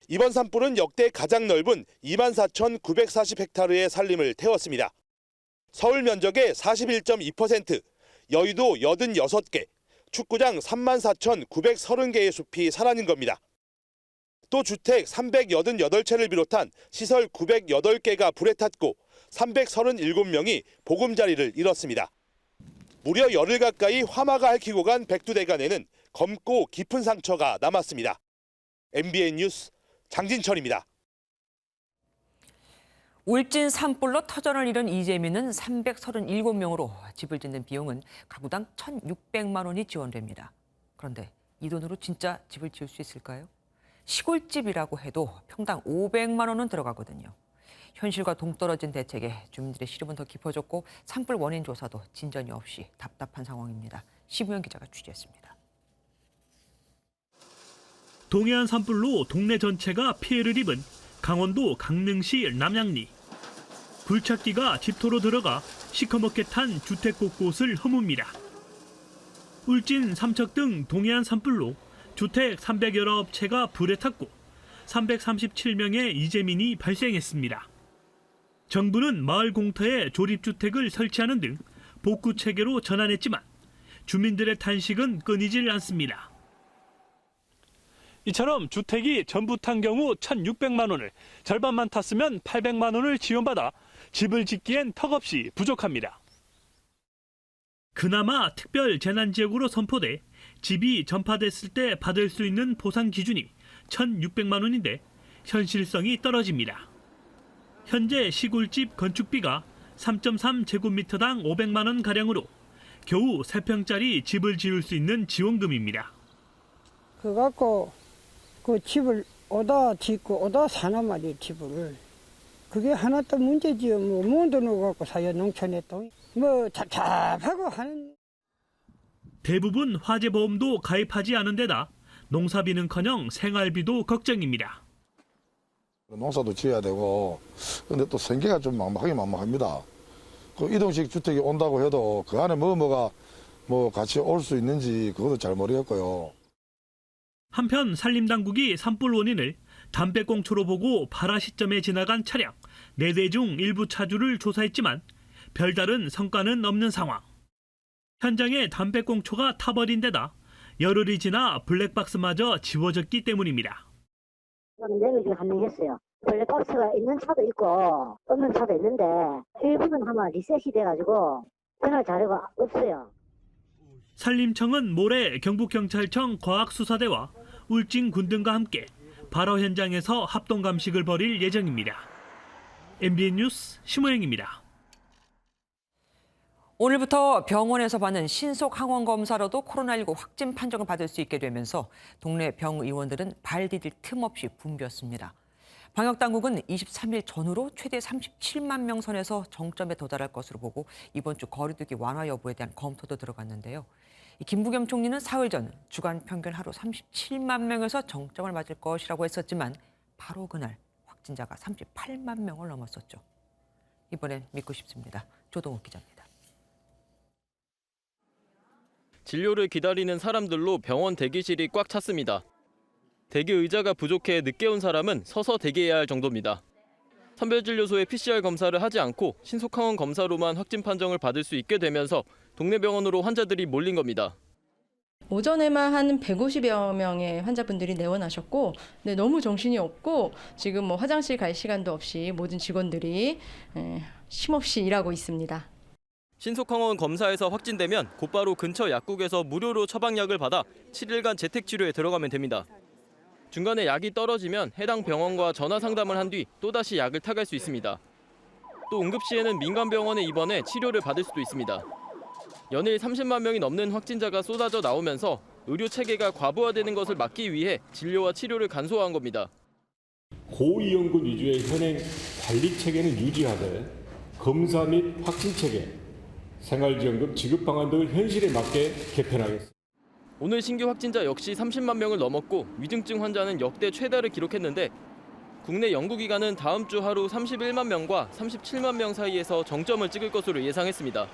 이번 산불은 역대 가장 넓은 24,940헥타르의 산림을 태웠습니다. 서울 면적의 41.2%, 여의도 86개, 축구장 34,930개의 숲이 사라진 겁니다. 또 주택 388채를 비롯한 시설 908개가 불에 탔고 337명이 보금자리를 잃었습니다. 무려 열흘 가까이 화마가 핥히고 간 백두대간에는 검고 깊은 상처가 남았습니다. MBN 뉴스 장진철입니다. 울진 산불로 터전을 잃은 이재민은 337명으로 집을 짓는 비용은 가구당 1,600만 원이 지원됩니다. 그런데 이 돈으로 진짜 집을 지을 수 있을까요? 시골집이라고 해도 평당 500만 원은 들어가거든요. 현실과 동떨어진 대책에 주민들의 시름은 더 깊어졌고 산불 원인 조사도 진전이 없이 답답한 상황입니다. 시부연 기자가 취재했습니다. 동해안 산불로 동네 전체가 피해를 입은 강원도 강릉시 남양리. 굴착기가 집토로 들어가 시커멓게 탄 주택 곳곳을 허뭅니다. 울진, 삼척 등 동해안 산불로 주택 319채가 불에 탔고 337명의 이재민이 발생했습니다. 정부는 마을 공터에 조립주택을 설치하는 등 복구 체계로 전환했지만 주민들의 탄식은 끊이질 않습니다. 이처럼 주택이 전부 탄 경우 1,600만 원을, 절반만 탔으면 800만 원을 지원받아 집을 짓기엔 턱없이 부족합니다. 그나마 특별 재난지역으로 선포돼 집이 전파됐을 때 받을 수 있는 보상 기준이 1,600만 원인데 현실성이 떨어집니다. 현재 시골집 건축비가 3.3제곱미터당 500만 원 가량으로 겨우 3평짜리 집을 지을 수 있는 지원금입니다. 그거 갖고 그 집을 오다 짓고 오다 사는 말이에요, 집을. 그게 하나 또 문제지요. 뭐 돈 갖고 사요, 농촌에 또. 뭐 답답하고 하는. 대부분 화재보험도 가입하지 않은 데다 농사비는커녕 생활비도 걱정입니다. 농사도 지어야 되고, 근데 또 생계가 좀 막막합니다. 그 이동식 주택이 온다고 해도 그 안에 뭐가 같이 올 수 있는지 그것도 잘 모르겠고요. 한편 산림당국이 산불 원인을 담배꽁초로 보고 발화 시점에 지나간 차량 4대 중 일부 차주를 조사했지만 별다른 성과는 없는 상황. 현장에 담배꽁초가 타버린 데다 열흘이 지나 블랙박스마저 지워졌기 때문입니다. 내가 지금 한명했어요. 블랙박스가 있는 차도 있고 없는 차도 있는데 일부분 아마 리셋이 돼가지고 그날 자료가 없어요. 산림청은 모레 경북경찰청 과학수사대와 울진군 등과 함께 발화 현장에서 합동감식을 벌일 예정입니다. MBN 뉴스 심호영입니다. 오늘부터 병원에서 받는 신속 항원 검사로도 코로나19 확진 판정을 받을 수 있게 되면서 동네 병의원들은 발 디딜 틈 없이 붐볐습니다. 방역당국은 23일 전후로 최대 37만 명 선에서 정점에 도달할 것으로 보고 이번 주 거리두기 완화 여부에 대한 검토도 들어갔는데요. 김부겸 총리는 사흘 전 주간 평균 하루 37만 명에서 정점을 맞을 것이라고 했었지만 바로 그날 확진자가 38만 명을 넘었었죠. 이번엔 믿고 싶습니다. 조동욱 기자입니다. 진료를 기다리는 사람들로 병원 대기실이 꽉 찼습니다. 대기 의자가 부족해 늦게 온 사람은 서서 대기해야 할 정도입니다. 선별진료소에 PCR 검사를 하지 않고 신속항원 검사로만 확진 판정을 받을 수 있게 되면서 동네 병원으로 환자들이 몰린 겁니다. 오전에만 한 150여 명의 환자분들이 내원하셨고 너무 정신이 없고 지금 화장실 갈 시간도 없이 모든 직원들이 쉼없이 일하고 있습니다. 신속항원 검사에서 확진되면 곧바로 근처 약국에서 무료로 처방약을 받아 7일간 재택치료에 들어가면 됩니다. 중간에 약이 떨어지면 해당 병원과 전화 상담을 한 뒤 또다시 약을 타갈 수 있습니다. 또 응급시에는 민간병원에 입원해 치료를 받을 수도 있습니다. 연일 30만 명이 넘는 확진자가 쏟아져 나오면서 의료 체계가 과부하되는 것을 막기 위해 진료와 치료를 간소화한 겁니다. 고위험군 위주의 현행 관리 체계는 유지하되 검사 및 확진 체계, 생활지원금 지급 방안 등을 현실에 맞게 개편하겠습니다. 오늘 신규 확진자 역시 30만 명을 넘었고 위중증 환자는 역대 최다를 기록했는데 국내 연구기관은 다음 주 하루 31만 명과 37만 명 사이에서 정점을 찍을 것으로 예상했습니다.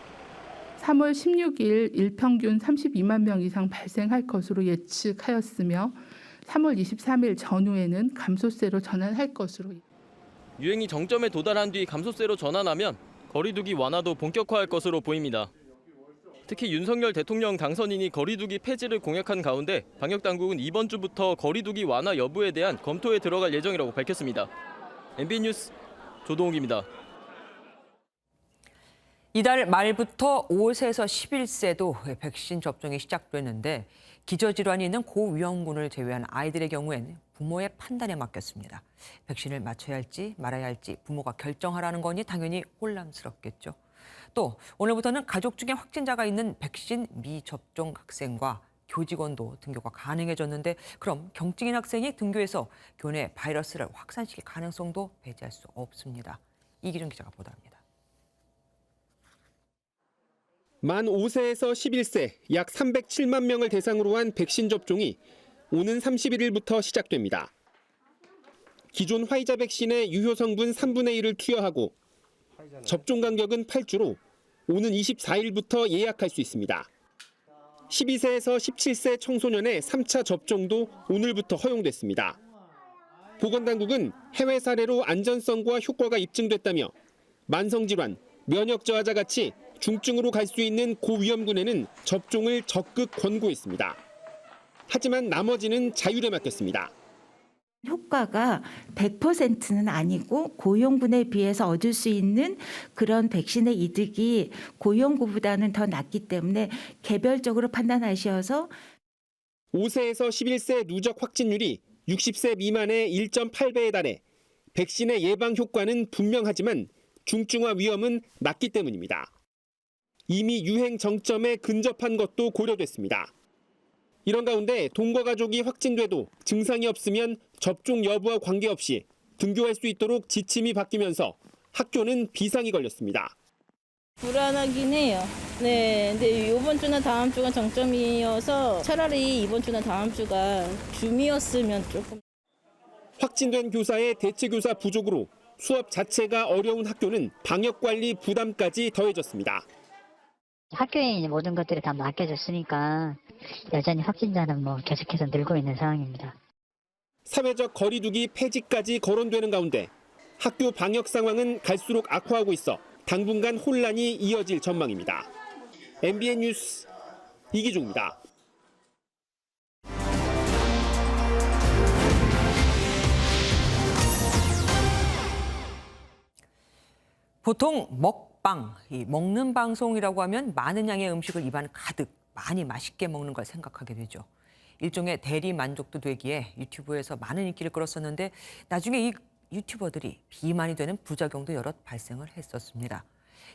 3월 16일 일평균 32만 명 이상 발생할 것으로 예측하였으며 3월 23일 전후에는 감소세로 전환할 것으로. 유행이 정점에 도달한 뒤 감소세로 전환하면 거리두기 완화도 본격화할 것으로 보입니다. 특히 윤석열 대통령 당선인이 거리두기 폐지를 공약한 가운데 방역당국은 이번 주부터 거리두기 완화 여부에 대한 검토에 들어갈 예정이라고 밝혔습니다. MBN 뉴스 조동욱입니다. 이달 말부터 5세에서 11세도 백신 접종이 시작됐는데 기저질환이 있는 고위험군을 제외한 아이들의 경우엔 부모의 판단에 맡겼습니다. 백신을 맞춰야 할지 말아야 할지 부모가 결정하라는 거니 당연히 혼란스럽겠죠. 또 오늘부터는 가족 중에 확진자가 있는 백신 미접종 학생과 교직원도 등교가 가능해졌는데 그럼 경증인 학생이 등교해서 교내 바이러스를 확산시킬 가능성도 배제할 수 없습니다. 이기준 기자가 보도합니다. 만 5세에서 11세 약 307만 명을 대상으로 한 백신 접종이 오는 31일부터 시작됩니다. 기존 화이자 백신의 유효 성분 3분의 1을 투여하고 접종 간격은 8주로 오는 24일부터 예약할 수 있습니다. 12세에서 17세 청소년의 3차 접종도 오늘부터 허용됐습니다. 보건당국은 해외 사례로 안전성과 효과가 입증됐다며 만성질환, 면역 저하자 같이 중증으로 갈 수 있는 고위험군에는 접종을 적극 권고했습니다. 하지만 나머지는 자율에 맡겼습니다. 효과가 100%는 아니고 고위험군에 비해서 얻을 수 있는 그런 백신의 이득이 고위험군보다는 더 낮기 때문에 개별적으로 판단하셔서 5세에서 11세 누적 확진율이 60세 미만의 1.8배에 달해 백신의 예방 효과는 분명하지만 중증화 위험은 낮기 때문입니다. 이미 유행 정점에 근접한 것도 고려됐습니다. 이런 가운데 동거 가족이 확진돼도 증상이 없으면 접종 여부와 관계없이 등교할 수 있도록 지침이 바뀌면서 학교는 비상이 걸렸습니다. 불안하긴 해요. 네, 근데 이번 주나 다음 주가 정점이어서 차라리 이번 주나 다음 주가 줌이었으면 조금. 확진된 교사의 대체 교사 부족으로 수업 자체가 어려운 학교는 방역 관리 부담까지 더해졌습니다. 학교에 이제 모든 것들이 다 맡겨졌으니까 여전히 확진자는 계속해서 늘고 있는 상황입니다. 사회적 거리두기 폐지까지 거론되는 가운데 학교 방역 상황은 갈수록 악화하고 있어 당분간 혼란이 이어질 전망입니다. MBN 뉴스 이기종입니다. 보통 먹방, 이 먹는 방송이라고 하면 많은 양의 음식을 입안 가득 많이 맛있게 먹는 걸 생각하게 되죠. 일종의 대리 만족도 되기에 유튜브에서 많은 인기를 끌었었는데 나중에 이 유튜버들이 비만이 되는 부작용도 여럿 발생을 했었습니다.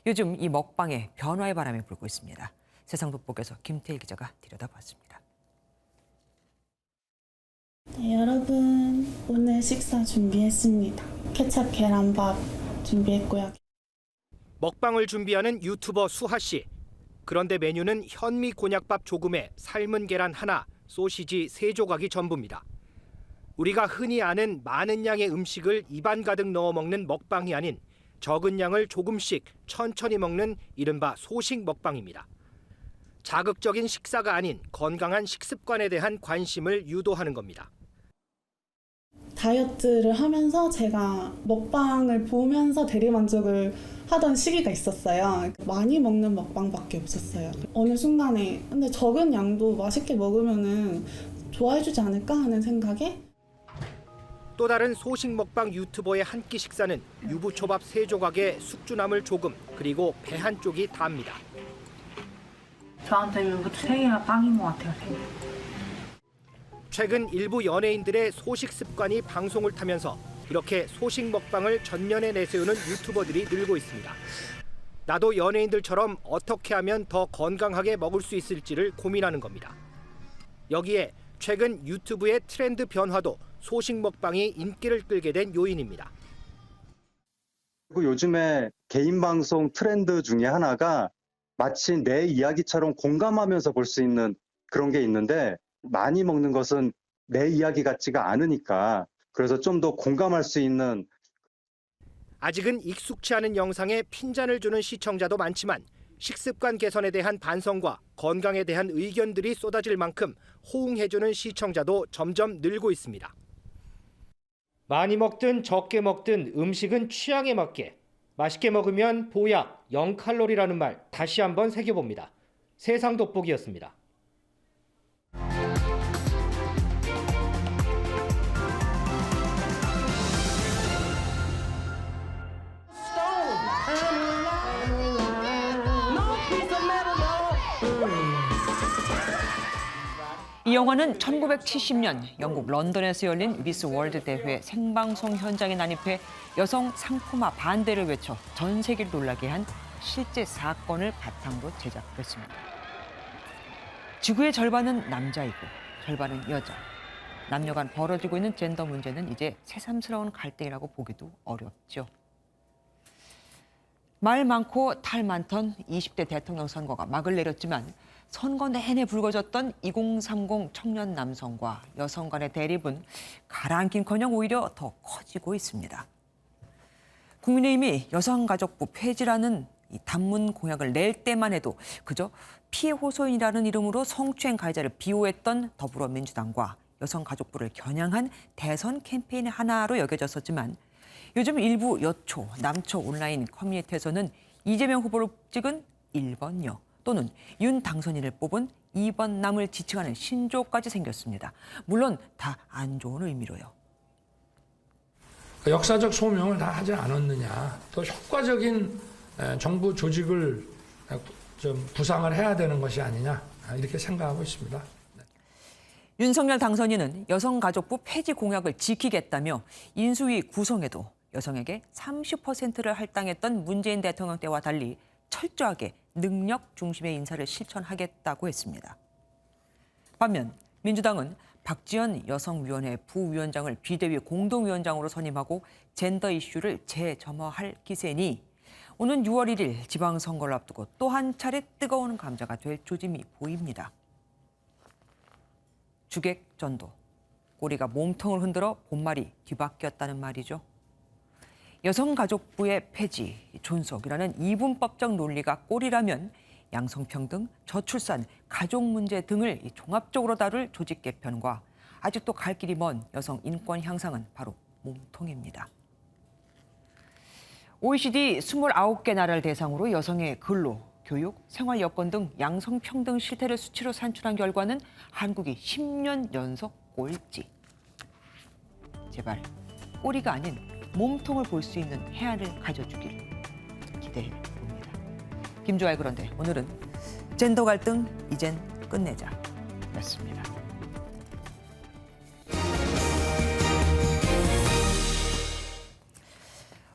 요즘 이 먹방에 변화의 바람이 불고 있습니다. 세상 돋보기에서 김태일 기자가 들여다봤습니다. 네, 여러분 오늘 식사 준비했습니다. 케찹 계란밥 준비했고요. 먹방을 준비하는 유튜버 수하 씨. 그런데 메뉴는 현미 곤약밥 조금에 삶은 계란 하나, 소시지 3조각이 전부입니다. 우리가 흔히 아는 많은 양의 음식을 입안 가득 넣어 먹는 먹방이 아닌 적은 양을 조금씩 천천히 먹는 이른바 소식 먹방입니다. 자극적인 식사가 아닌 건강한 식습관에 대한 관심을 유도하는 겁니다. 다이어트를 하면서 제가 먹방을 보면서 대리만족을 하던 시기가 있었어요. 많이 먹는 먹방밖에 없었어요. 어느 순간에 근데 적은 양도 맛있게 먹으면은 좋아해주지 않을까 하는 생각에 또 다른 소식 먹방 유튜버의 한 끼 식사는 유부초밥 3조각에 숙주나물 조금 그리고 배 한쪽이 답니다. 저한테는 이것도 3개가 빵인 것 같아요. 3개. 최근 일부 연예인들의 소식 습관이 방송을 타면서 이렇게 소식 먹방을 전면에 내세우는 유튜버들이 늘고 있습니다. 나도 연예인들처럼 어떻게 하면 더 건강하게 먹을 수 있을지를 고민하는 겁니다. 여기에 최근 유튜브의 트렌드 변화도 소식 먹방이 인기를 끌게 된 요인입니다. 그리고 요즘에 개인 방송 트렌드 중에 하나가 마치 내 이야기처럼 공감하면서 볼 수 있는 그런 게 있는데 많이 먹는 것은 내 이야기 같지가 않으니까 그래서 좀 더 공감할 수 있는 아직은 익숙치 않은 영상에 핀잔을 주는 시청자도 많지만 식습관 개선에 대한 반성과 건강에 대한 의견들이 쏟아질 만큼 호응해주는 시청자도 점점 늘고 있습니다. 많이 먹든 적게 먹든 음식은 취향에 맞게 맛있게 먹으면 보약 0칼로리라는 말 다시 한번 새겨봅니다. 세상 돋보기였습니다. 이 영화는 1970년 영국 런던에서 열린 미스 월드 대회 생방송 현장에 난입해 여성 상품화 반대를 외쳐 전 세계를 놀라게 한 실제 사건을 바탕으로 제작됐습니다. 지구의 절반은 남자이고 절반은 여자. 남녀 간 벌어지고 있는 젠더 문제는 이제 새삼스러운 갈등이라고 보기도 어렵죠. 말 많고 탈 많던 20대 대통령 선거가 막을 내렸지만 선거 내내 불거졌던 2030 청년 남성과 여성 간의 대립은 가라앉긴커녕 오히려 더 커지고 있습니다. 국민의힘이 여성가족부 폐지라는 이 단문 공약을 낼 때만 해도 그저 피해 호소인이라는 이름으로 성추행 가해자를 비호했던 더불어민주당과 여성가족부를 겨냥한 대선 캠페인의 하나로 여겨졌었지만 요즘 일부 여초, 남초 온라인 커뮤니티에서는 이재명 후보를 찍은 1번 여 또는 윤 당선인을 뽑은 2번 남을 지칭하는 신조어까지 생겼습니다. 물론 다 안 좋은 의미로요. 역사적 소명을 다 하지 않았느냐. 또 효과적인 정부 조직을 좀 구상을 해야 되는 것이 아니냐. 이렇게 생각하고 있습니다. 윤석열 당선인은 여성가족부 폐지 공약을 지키겠다며 인수위 구성에도 여성에게 30%를 할당했던 문재인 대통령 때와 달리 철저하게 능력 중심의 인사를 실천하겠다고 했습니다. 반면 민주당은 박지원 여성위원회 부위원장을 비대위 공동위원장으로 선임하고 젠더 이슈를 재점화할 기세니 오는 6월 1일 지방선거를 앞두고 또 한 차례 뜨거운 감자가 될 조짐이 보입니다. 주객전도, 꼬리가 몸통을 흔들어 본말이 뒤바뀌었다는 말이죠. 여성가족부의 폐지, 존속이라는 이분법적 논리가 꼬리라면 양성평등, 저출산, 가족 문제 등을 종합적으로 다룰 조직 개편과 아직도 갈 길이 먼 여성 인권 향상은 바로 몸통입니다. OECD 29개 나라를 대상으로 여성의 근로, 교육, 생활 여건 등 양성평등 실태를 수치로 산출한 결과는 한국이 10년 연속 꼴찌. 제발 꼬리가 아닌 몸통을 볼 수 있는 해안을 가져주길 기대해 봅니다. 김주아의 그런데 오늘은 젠더 갈등 이젠 끝내자 였습니다.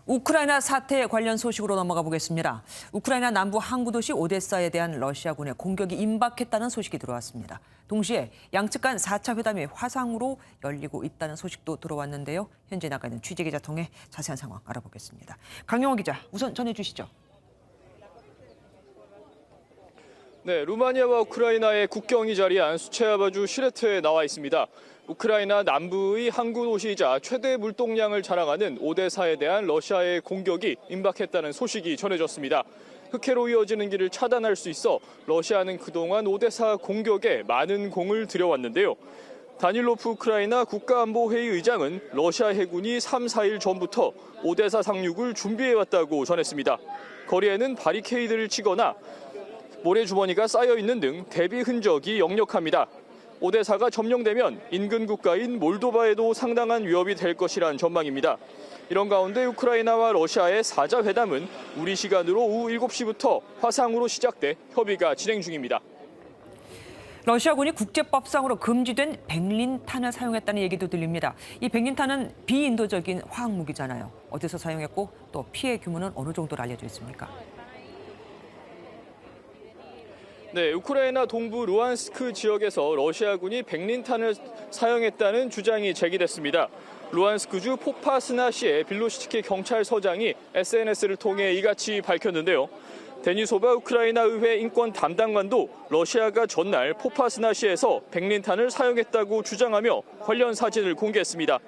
우크라이나 사태 관련 소식으로 넘어가 보겠습니다. 우크라이나 남부 항구 도시 오데사에 대한 러시아군의 공격이 임박했다는 소식이 들어왔습니다. 동시에 양측 간 4차 회담이 화상으로 열리고 있다는 소식도 들어왔는데요. 현재 나가 있는 취재기자 통해 자세한 상황 알아보겠습니다. 강영호 기자, 우선 전해주시죠. 네, 루마니아와 우크라이나의 국경이 자리한 수체아바주 시레트에 나와 있습니다. 우크라이나 남부의 항구 도시이자 최대 물동량을 자랑하는 오데사에 대한 러시아의 공격이 임박했다는 소식이 전해졌습니다. 흑해로 이어지는 길을 차단할 수 있어 러시아는 그동안 오데사 공격에 많은 공을 들여왔는데요. 다닐로프 우크라이나 국가안보회의 의장은 러시아 해군이 3, 4일 전부터 오데사 상륙을 준비해왔다고 전했습니다. 거리에는 바리케이드를 치거나 모래주머니가 쌓여있는 등 대비 흔적이 역력합니다. 오데사가 점령되면 인근 국가인 몰도바에도 상당한 위협이 될 것이란 전망입니다. 이런 가운데 우크라이나와 러시아의 4자 회담은 우리 시간으로 오후 7시부터 화상으로 시작돼 협의가 진행 중입니다. 러시아군이 국제법상으로 금지된 백린탄을 사용했다는 얘기도 들립니다. 이 백린탄은 비인도적인 화학무기잖아요. 어디서 사용했고 또 피해 규모는 어느 정도로 알려져 있습니까? 네, 우크라이나 동부 루안스크 지역에서 러시아군이 백린탄을 사용했다는 주장이 제기됐습니다. 루안스크주 포파스나시의 빌로시치키 경찰서장이 SNS를 통해 이같이 밝혔는데요. 데니소바 우크라이나 의회 인권 담당관도 러시아가 전날 포파스나시에서 백린탄을 사용했다고 주장하며 관련 사진을 공개했습니다.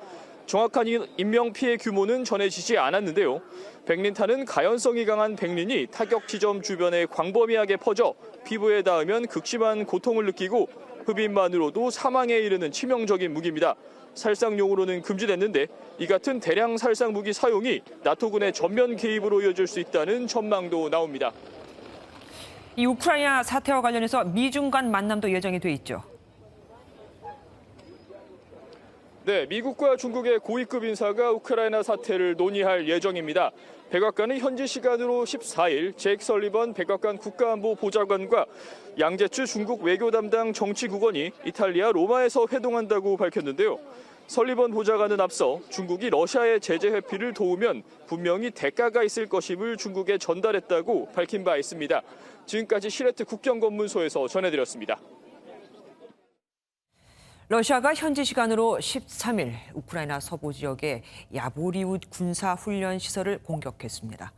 정확한 인명피해 규모는 전해지지 않았는데요. 백린탄은 가연성이 강한 백린이 타격 지점 주변에 광범위하게 퍼져 피부에 닿으면 극심한 고통을 느끼고 흡입만으로도 사망에 이르는 치명적인 무기입니다. 살상용으로는 금지됐는데 이 같은 대량 살상 무기 사용이 나토군의 전면 개입으로 이어질 수 있다는 전망도 나옵니다. 이 우크라이나 사태와 관련해서 미중 간 만남도 예정이 돼 있죠. 네, 미국과 중국의 고위급 인사가 우크라이나 사태를 논의할 예정입니다. 백악관은 현지 시간으로 14일 잭 설리번 백악관 국가안보 보좌관과 양제츠 중국 외교 담당 정치국원이 이탈리아 로마에서 회동한다고 밝혔는데요. 설리번 보좌관은 앞서 중국이 러시아의 제재 회피를 도우면 분명히 대가가 있을 것임을 중국에 전달했다고 밝힌 바 있습니다. 지금까지 시레트 국경검문소에서 전해드렸습니다. 러시아가 현지 시간으로 13일 우크라이나 서부 지역의 야보리우 군사훈련 시설을 공격했습니다.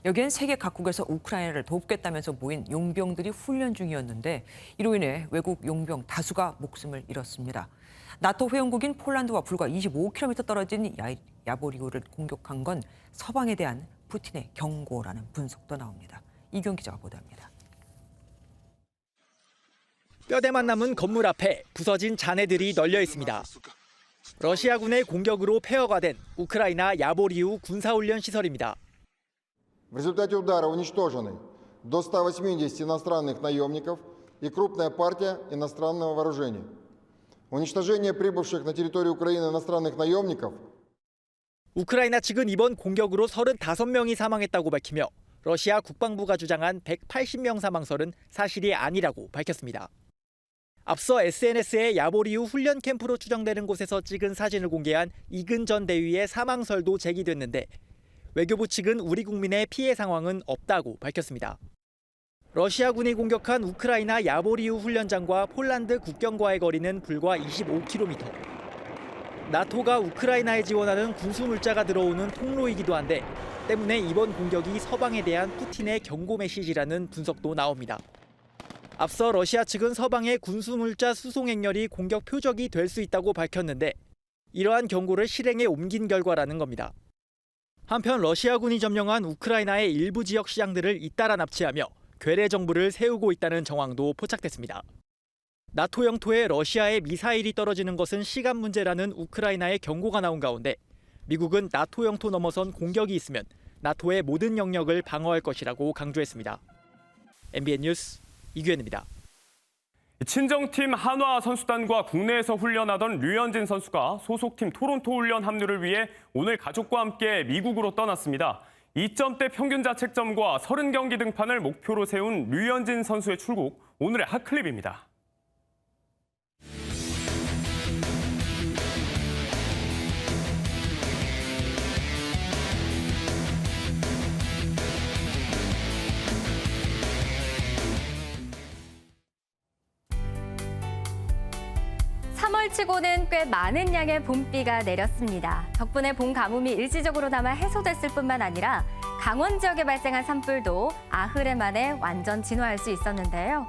여기엔 세계 각국에서 우크라이나를 돕겠다면서 모인 용병들이 훈련 중이었는데 이로 인해 외국 용병 다수가 목숨을 잃었습니다. 나토 회원국인 폴란드와 불과 25km 떨어진 야보리우를 공격한 건 서방에 대한 푸틴의 경고라는 분석도 나옵니다. 이경 기자가 보도합니다. 뼈대만 남은 건물 앞에 부서진 잔해들이 널려 있습니다. 러시아군의 공격으로 폐허가 된 우크라이나 야보리우 군사훈련 시설입니다. В результате удара уничтожены до 180 иностранных наемников и крупная партия иностранного вооружения. Уничтожение прибывших на территорию Украины иностранных наемников. 우크라이나 측은 이번 공격으로 35명이 사망했다고 밝히며 러시아 국방부가 주장한 180명 사망설은 사실이 아니라고 밝혔습니다. 앞서 SNS에 야보리우 훈련 캠프로 추정되는 곳에서 찍은 사진을 공개한 이근 전 대위의 사망설도 제기됐는데 외교부 측은 우리 국민의 피해 상황은 없다고 밝혔습니다. 러시아군이 공격한 우크라이나 야보리우 훈련장과 폴란드 국경과의 거리는 불과 25km. 나토가 우크라이나에 지원하는 군수 물자가 들어오는 통로이기도 한데 때문에 이번 공격이 서방에 대한 푸틴의 경고 메시지라는 분석도 나옵니다. 앞서 러시아 측은 서방의 군수 물자 수송 행렬이 공격 표적이 될 수 있다고 밝혔는데 이러한 경고를 실행에 옮긴 결과라는 겁니다. 한편 러시아군이 점령한 우크라이나의 일부 지역 시장들을 잇따라 납치하며 괴뢰 정부를 세우고 있다는 정황도 포착됐습니다. 나토 영토에 러시아의 미사일이 떨어지는 것은 시간 문제라는 우크라이나의 경고가 나온 가운데 미국은 나토 영토 넘어선 공격이 있으면 나토의 모든 영역을 방어할 것이라고 강조했습니다. MBN 뉴스 이규현입니다. 친정팀 한화 선수단과 국내에서 훈련하던 류현진 선수가 소속팀 토론토 훈련 합류를 위해 오늘 가족과 함께 미국으로 떠났습니다. 2점대 평균 자책점과 30경기 등판을 목표로 세운 류현진 선수의 출국, 오늘의 핫클립입니다. 치고는 꽤 많은 양의 봄비가 내렸습니다. 덕분에 봄 가뭄이 일시적으로나마 해소됐을 뿐만 아니라 강원 지역에 발생한 산불도 아흐레 만에 완전 진화할 수 있었는데요.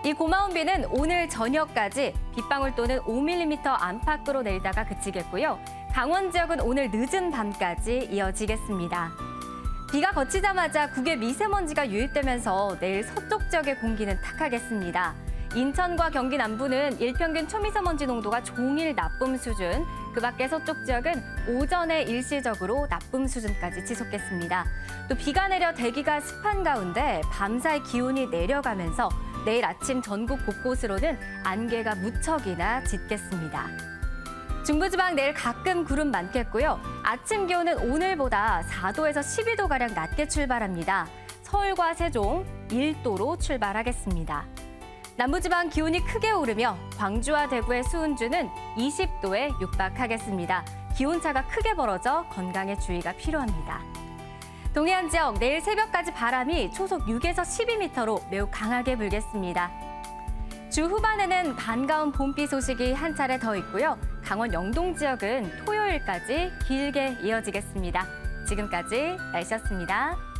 이 고마운 비는 오늘 저녁까지 빗방울 또는 5mm 안팎으로 내리다가 그치겠고요. 강원 지역은 오늘 늦은 밤까지 이어지겠습니다. 비가 그치자마자 국외 미세먼지가 유입되면서 내일 서쪽 지역의 공기는 탁하겠습니다. 인천과 경기 남부는 일평균 초미세먼지 농도가 종일 나쁨 수준, 그 밖에 서쪽 지역은 오전에 일시적으로 나쁨 수준까지 지속겠습니다. 또 비가 내려 대기가 습한 가운데 밤사이 기온이 내려가면서 내일 아침 전국 곳곳으로는 안개가 무척이나 짙겠습니다. 중부지방 내일 가끔 구름 많겠고요. 아침 기온은 오늘보다 4도에서 12도가량 낮게 출발합니다. 서울과 세종 1도로 출발하겠습니다. 남부지방 기온이 크게 오르며 광주와 대구의 수은주는 20도에 육박하겠습니다. 기온차가 크게 벌어져 건강에 주의가 필요합니다. 동해안 지역 내일 새벽까지 바람이 초속 6에서 12m로 매우 강하게 불겠습니다. 주 후반에는 반가운 봄비 소식이 한 차례 더 있고요. 강원 영동 지역은 토요일까지 길게 이어지겠습니다. 지금까지 날씨였습니다.